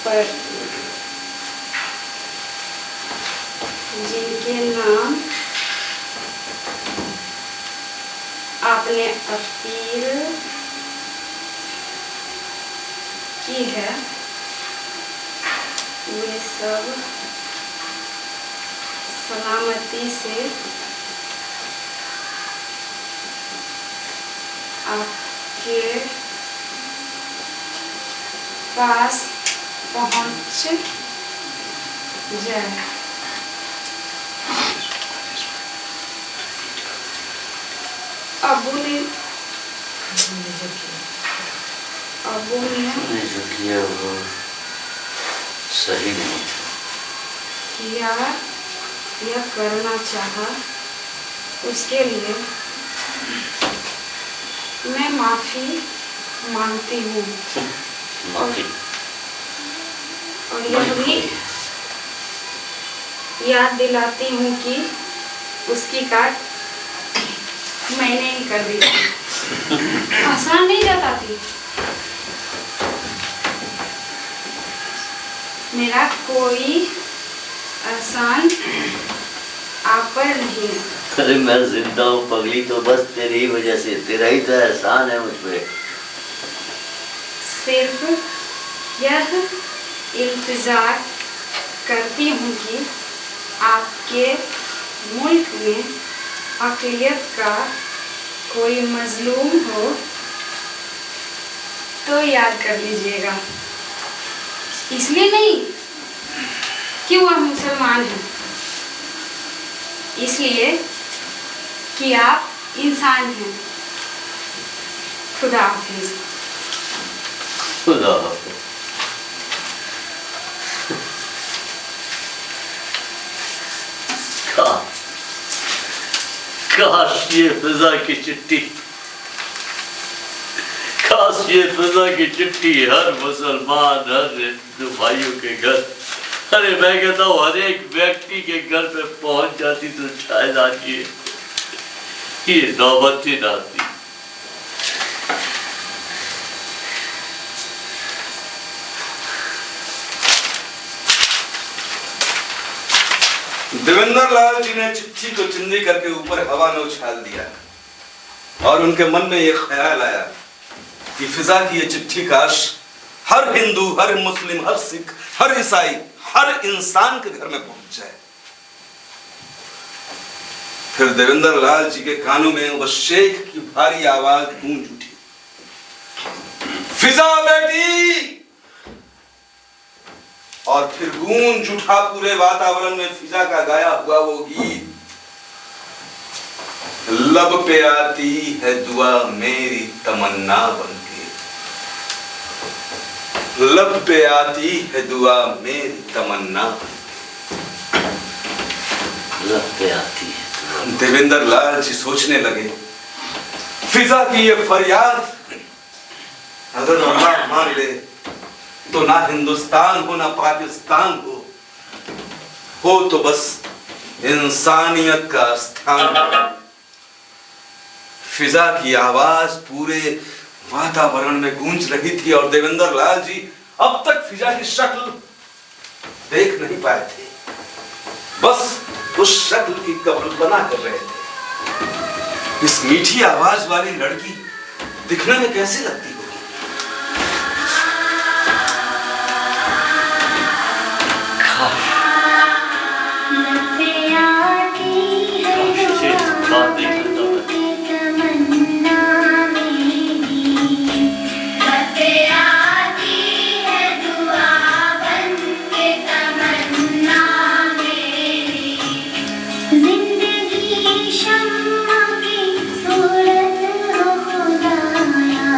पर जिनके नाम आपने अपील की है वे सब सलामती से आपके पास पहुंच जाए। अबू ने जो किया वो सही नहीं किया या करना चाहा, उसके लिए मैं माफी मांगती हूँ माफी और यह भी याद दिलाती हूँ कि उसकी काट मैंने ही कर दी थी। आसान नहीं जाता थी, मेरा कोई एहसान आप पर नहीं है। अरे मैं जिंदा हूँ पगली तो बस तेरी ही वजह से, तेरा ही तो एहसान है मुझ पे। सिर्फ यह इंतजार करती हूँ कि आपके मुल्क में अक़लियत का कोई मजलूम हो तो याद कर लीजिएगा। इसलिए नहीं कि वह मुसलमान है, इसलिए कि आप इंसान हैं। खुदा हाफिज। खुदा हाफिज। काश ये फिजा की चिट्ठी, काश ये फिजा की चिट्ठी हर मुसलमान, हर हिंदू भाइयों के घर, अरे मैं कहता हूँ हर एक व्यक्ति के घर पे पहुंच जाती तो शायद आज ये नौबत ही ना आती। देवेंद्र लाल जी ने चिट्ठी को चिंदी करके ऊपर हवा में उछाल दिया और उनके मन में यह ख्याल आया कि फिजा की ये चिट्ठी काश हर हिंदू, हर मुस्लिम, हर सिख, हर ईसाई, हर इंसान के घर में पहुंच जाए। फिर देवेंद्र लाल जी के कानों में वह शेख की भारी आवाज गूंज उठी, फिजा बेटी। और फिर गूंज उठा पूरे वातावरण में फिजा का गाया हुआ वो गीत, लब पे आती है दुआ मेरी तमन्ना बनके, लब पे आती है दुआ मेरी तमन्ना बनके, लब पे आती है। देवेंद्र लाल जी सोचने लगे, फिजा की ये फरियाद अगर अल्लाह मान ले तो ना हिंदुस्तान हो ना पाकिस्तान हो तो बस इंसानियत का स्थान। फिजा की आवाज पूरे वातावरण में गूंज रही थी और देवेंद्र लाल जी अब तक फिजा की शक्ल देख नहीं पाए थे, बस उस शक्ल की कल्पना कर रहे थे। इस मीठी आवाज वाली लड़की दिखने में कैसी लगती होगी? जिंदगी शम्मा की सूरत हो खुदाया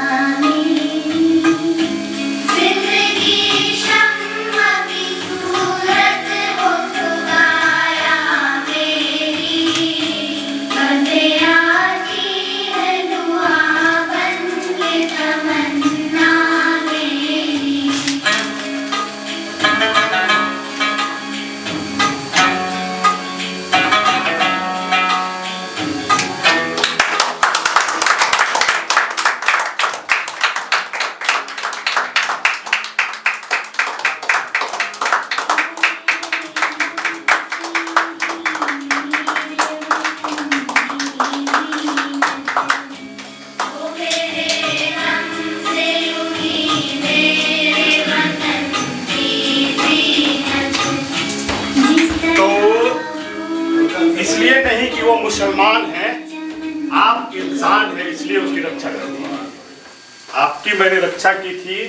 मुसलमान हैं, आप इंसान हैं, इसलिए उसकी रक्षा करनी है। आपकी मैंने रक्षा की थी,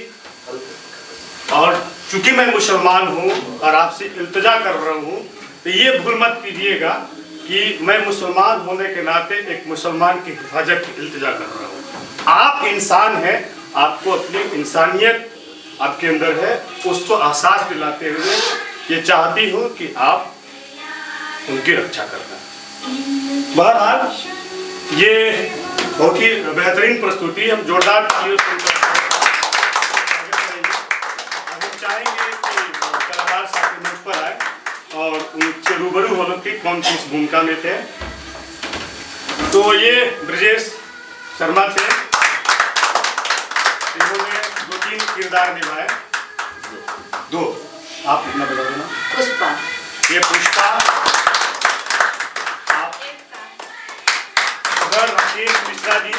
और चूंकि मैं मुसलमान हूँ और आपसे इल्तिजा कर रहा हूँ, तो ये भूल मत कीजिएगा कि मैं मुसलमान होने के नाते एक मुसलमान की हिफाजत की इल्तिजा कर रहा हूँ। आप इंसान हैं, आपको अपनी इंसानियत आपके अंदर है, उसको एहसास दिलाते हुए ये चाहती हूँ कि आप उनकी रक्षा करना। बहरहाल ये बहुत ही बेहतरीन प्रस्तुति, हम जोरदार तालियों से हम चाहेंगे कि कलाकार साथी मंच पर आए और उनसे रूबरू हो लोग कि कौन सी इस भूमिका में थे। तो ये ब्रजेश शर्मा थे, इन्होंने 2-3 किरदार निभाए। 2 आप कितना बता देना? पुष्पा। ये पुष्पा, राकेश मिश्रा जी,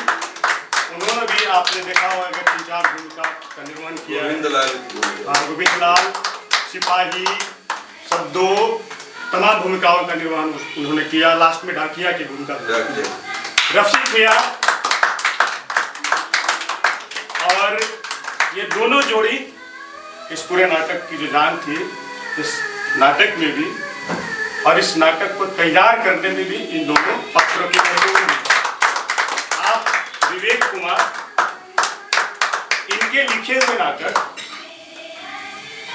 उन्होंने भी आपने देखा होगा कि 3-4 भूमिका का निर्वहन किया है। गोविंद लाल, सिपाही, सद्दो, तमाम भूमिकाओं का निर्वहन उन्होंने किया। लास्ट में डाकिया की भूमिका रफीक मियां, और ये दोनों जोड़ी इस पूरे नाटक की जो जान थी, इस नाटक में भी और इस नाटक को तैयार करने में भी इन दोनों पात्रों की मौजूदगी। आप विवेक कुमार, इनके लिखे हुए नाटक,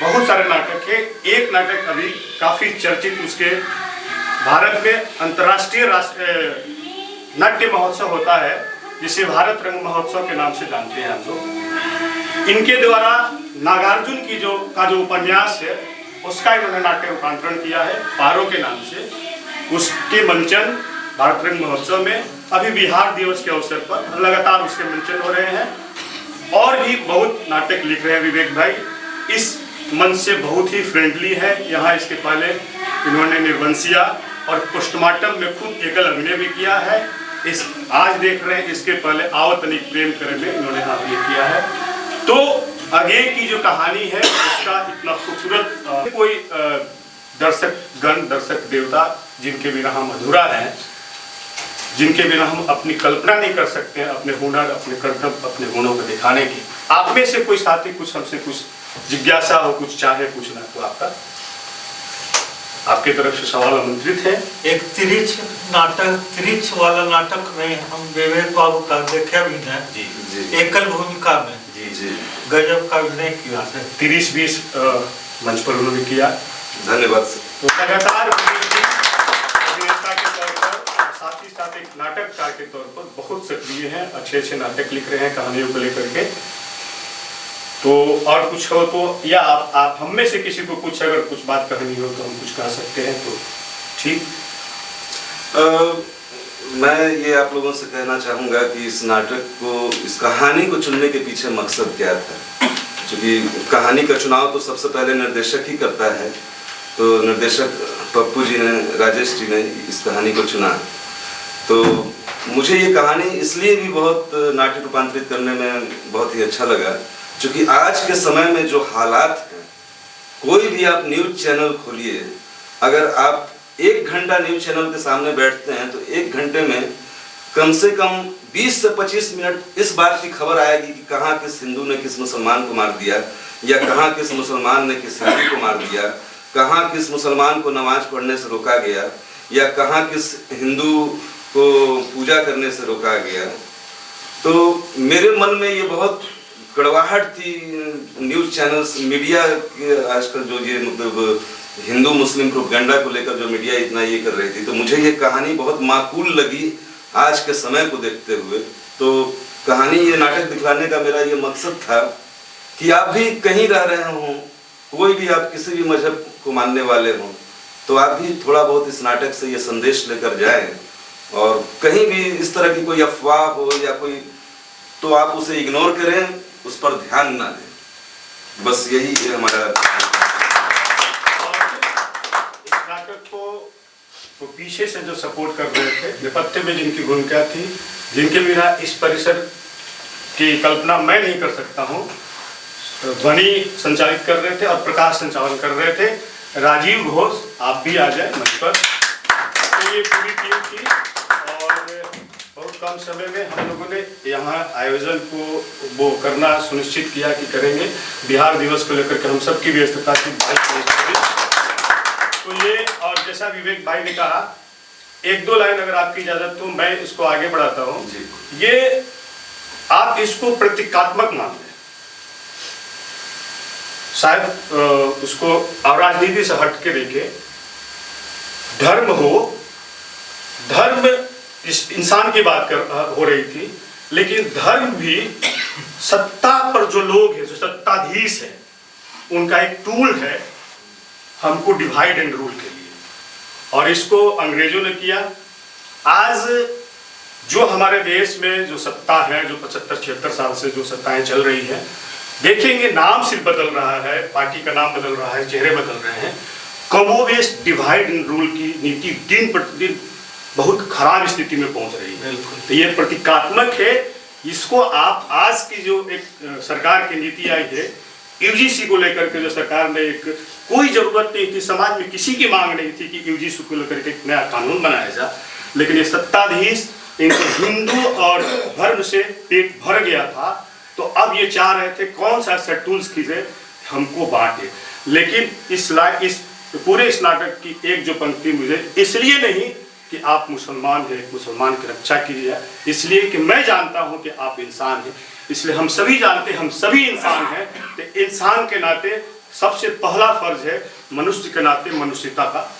बहुत सारे नाटक है। एक नाटक अभी काफी चर्चित, उसके भारत में अंतर्राष्ट्रीय नाट्य महोत्सव होता है, जिसे भारत रंग महोत्सव के नाम से जानते हैं हम लोग। इनके द्वारा नागार्जुन की जो उपन्यास है, उसका इन्होंने नाट्य रूपांतरण किया है पारो के नाम से। उसके मंचन भारत रंग महोत्सव में अभी बिहार दिवस के अवसर पर लगातार उसके मंचन हो रहे हैं। और भी बहुत नाटक लिख रहे हैं विवेक भाई, इस मंच से बहुत ही फ्रेंडली है। यहाँ इसके पहले इन्होंने निर्वंशिया और पोस्टमार्टम में खुद एकल अभिनय भी किया है। इस आज देख रहे हैं, इसके पहले आवतनिक प्रेम करे में इन्होंने अभिनय किया है। तो आगे की जो कहानी है उसका इतना खूबसूरत कोई दर्शक देवता जिनके बिना हम अधूरा हैं, जिनके बिना हम अपनी कल्पना नहीं कर सकते हैं अपने हुनर, अपने कर्तव्य, अपने गुणों को दिखाने की। आप में से कोई साथी कुछ हमसे कुछ जिज्ञासा हो, कुछ चाहे पूछना, तो आपके तरफ से सवाल आमंत्रित है। एक तिरिच वाला नाटक में हम विवेक बाबू का देखे भी हैं जी, एकल भूमिका में जी गजब का अभिनय किया है। 30-20 मंच पर उन्होंने किया। धन्यवाद। तो लगातार अभिनेता के तौर पर, साथ ही साथ एक नाटककार के तौर पर बहुत सक्रिय हैं, अच्छे नाटक लिख रहे हैं कहानियों को लेकर के। तो और कुछ हो तो, या आप हम में से किसी को कुछ अगर कुछ बात कहनी हो तो हम कुछ कह सकते हैं, तो ठीक। मैं ये आप लोगों से कहना चाहूँगा कि इस नाटक को, इस कहानी को चुनने के पीछे मकसद क्या था। क्योंकि कहानी का चुनाव तो सबसे पहले निर्देशक ही करता है। तो निर्देशक पप्पू जी ने, राजेश जी ने इस कहानी को चुना। तो मुझे ये कहानी इसलिए भी बहुत नाट्य रूपांतरित करने में बहुत ही अच्छा लगा, क्योंकि आज के समय में जो हालात हैं, कोई भी आप न्यूज़ चैनल खोलिए, अगर आप 1 घंटा न्यूज़ चैनल के सामने बैठते हैं तो 1 घंटे में कम से कम 20 से 25 मिनट इस बात की खबर आएगी कि कहाँ किस हिंदू ने किस मुसलमान को मार दिया, या कहाँ किस मुसलमान ने किस हिंदू को मार दिया, कहाँ किस मुसलमान को नमाज पढ़ने से रोका गया, या कहाँ किस हिंदू को पूजा करने से रोका गया। तो मेरे मन में ये बहुत कड़वाहट थी न्यूज़ चैनल्स, मीडिया के आजकल जो ये मतलब हिंदू मुस्लिम प्रोपेगेंडा को लेकर जो मीडिया इतना ये कर रही थी। तो मुझे ये कहानी बहुत माकूल लगी आज के समय को देखते हुए। तो कहानी, ये नाटक दिखलाने का मेरा ये मकसद था कि आप भी कहीं रह रहे हों, कोई भी आप किसी भी मजहब को मानने वाले हों, तो आप भी थोड़ा बहुत इस नाटक से ये संदेश लेकर जाएं। और कहीं भी इस तरह की कोई अफवाह हो या कोई, तो आप उसे इग्नोर करें, उस पर ध्यान ना दें। बस यही है हमारा। इस नाटक को तो पीछे से जो सपोर्ट कर रहे थे, नेपथ्य में जिनकी भूमिका थी, जिनके बिना इस परिसर की कल्पना मैं नहीं कर सकता हूँ, ध्वनि संचालित कर रहे थे और प्रकाश संचालन कर रहे थे राजीव घोष। आप भी आ जाए मंच पर। तो ये पूरी टीम थी। कम समय में हम लोगों ने यहाँ आयोजन को वो करना सुनिश्चित किया कि करेंगे। बिहार दिवस को लेकर के हम सबकी व्यस्तता थी। तो ये, और जैसा विवेक भाई ने कहा, एक दो लाइन अगर आपकी इजाजत तो मैं इसको आगे बढ़ाता हूँ। ये आप इसको प्रतीकात्मक मान लें, शायद उसको और राजनीति से हट के देखें। धर्म इस इंसान की बात हो रही थी, लेकिन धर्म भी सत्ता पर जो लोग हैं, जो सत्ताधीश है, उनका एक टूल है हमको डिवाइड एंड रूल के लिए। और इसको अंग्रेजों ने किया। आज जो हमारे देश में जो सत्ता है, जो 75-76 साल से जो सत्ताएं चल रही है, देखेंगे नाम सिर्फ बदल रहा है, पार्टी का नाम बदल रहा है, चेहरे बदल रहे हैं, कमोबेश डिवाइड एंड रूल की नीति दिन प्रतिदिन बहुत खराब स्थिति में पहुंच रही है। तो ये प्रतीकात्मक है। इसको आप आज की जो एक सरकार की नीति आई है, यूजीसी को लेकर के जो सरकार ने एक, कोई जरूरत नहीं थी, समाज में किसी की मांग नहीं थी कि यूजीसी को लेकर के एक नया कानून बनाया जाए, लेकिन ये सत्ताधीश इनको हिंदू और धर्म से पेट भर गया था। तो अब ये चाह रहे थे कौन सा ऐसा टूल्स खींचे हमको बांटे। लेकिन इस पूरे इस नाटक की एक जो पंक्ति मुझे इसलिए नहीं कि आप मुसलमान हैं, मुसलमान की रक्षा कीजिए, इसलिए कि मैं जानता हूं कि आप इंसान हैं, इसलिए हम सभी जानते हैं हम सभी इंसान हैं। तो इंसान के नाते सबसे पहला फर्ज है मनुष्य के नाते मनुष्यता का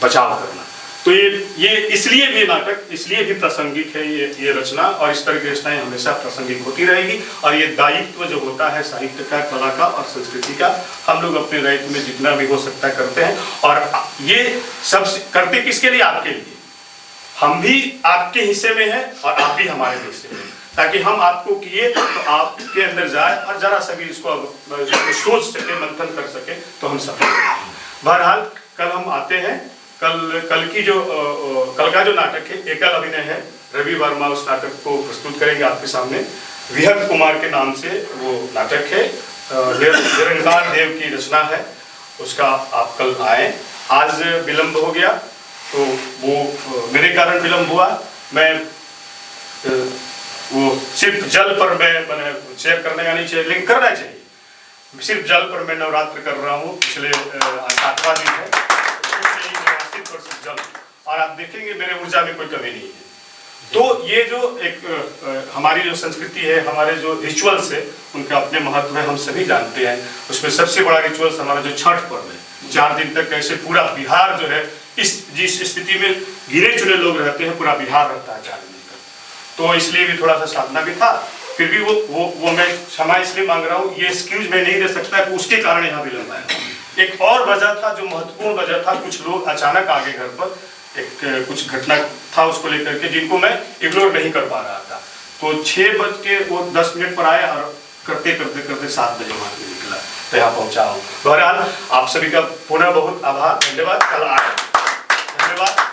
बचाव करना। तो ये इसलिए भी नाटक इसलिए भी प्रासंगिक है ये रचना, और इस तरह की रचनाएं हमेशा प्रासंगिक होती रहेगी। और ये दायित्व जो होता है साहित्य का, कला का और संस्कृति का, हम लोग अपने दायित्व में जितना भी हो सकता है करते हैं। और ये सब करते किसके लिए? आपके लिए। हम भी आपके हिस्से में हैं और आप भी हमारे हिस्से में, ताकि हम आपको किए तो आपके अंदर जाए और जरा सा भी इसको सोच सके, मंथन कर सके, तो हम सब। बहरहाल कल हम आते हैं। कल का जो नाटक है एकल अभिनय है। रवि वर्मा उस नाटक को प्रस्तुत करेंगे आपके सामने। विहग कुमार के नाम से वो नाटक है, निरंकार देव की रचना है। उसका आप कल आए। आज विलंब हो गया तो वो मेरे कारण विलंब हुआ। मैं वो सिर्फ जल पर मैंने शेयर करने का नहीं चाहिए, लेकिन करना चाहिए। सिर्फ जल पर मैं नवरात्र कर रहा हूँ, पिछले 7वां दिन है। जल, और आप देखेंगे मेरे ऊर्जा में कोई कमी नहीं है। तो ये जो एक हमारी जो संस्कृति है, हमारे जो रिचुअल्स है, उनका अपने महत्व है, हम सभी जानते हैं। उसमें सबसे बड़ा रिचुअल्स हमारा जो छठ पर्व है। 4 दिन तक कैसे पूरा बिहार जो है जिस स्थिति में गिने चुने लोग रहते हैं, पूरा बिहार रहता है 4 दिन तक। तो इसलिए भी थोड़ा सा साधना भी था। फिर भी वो मैं क्षमा इसलिए मांग रहा हूँ, ये एक्सक्यूज मैं नहीं दे सकता कि उसके कारण यहाँ विलंब आया। एक और वजह था जो महत्वपूर्ण वजह था, कुछ लोग अचानक आ गए घर पर, कुछ घटना था उसको लेकर के, जिनको मैं इग्नोर नहीं कर पा रहा था। तो 6:10 पर आए और करते 7 बजे वहां से निकला, तो यहाँ पहुंचा हूँ। बहरहाल आप सभी का पुनः बहुत आभार, धन्यवाद। कल आए, धन्यवाद।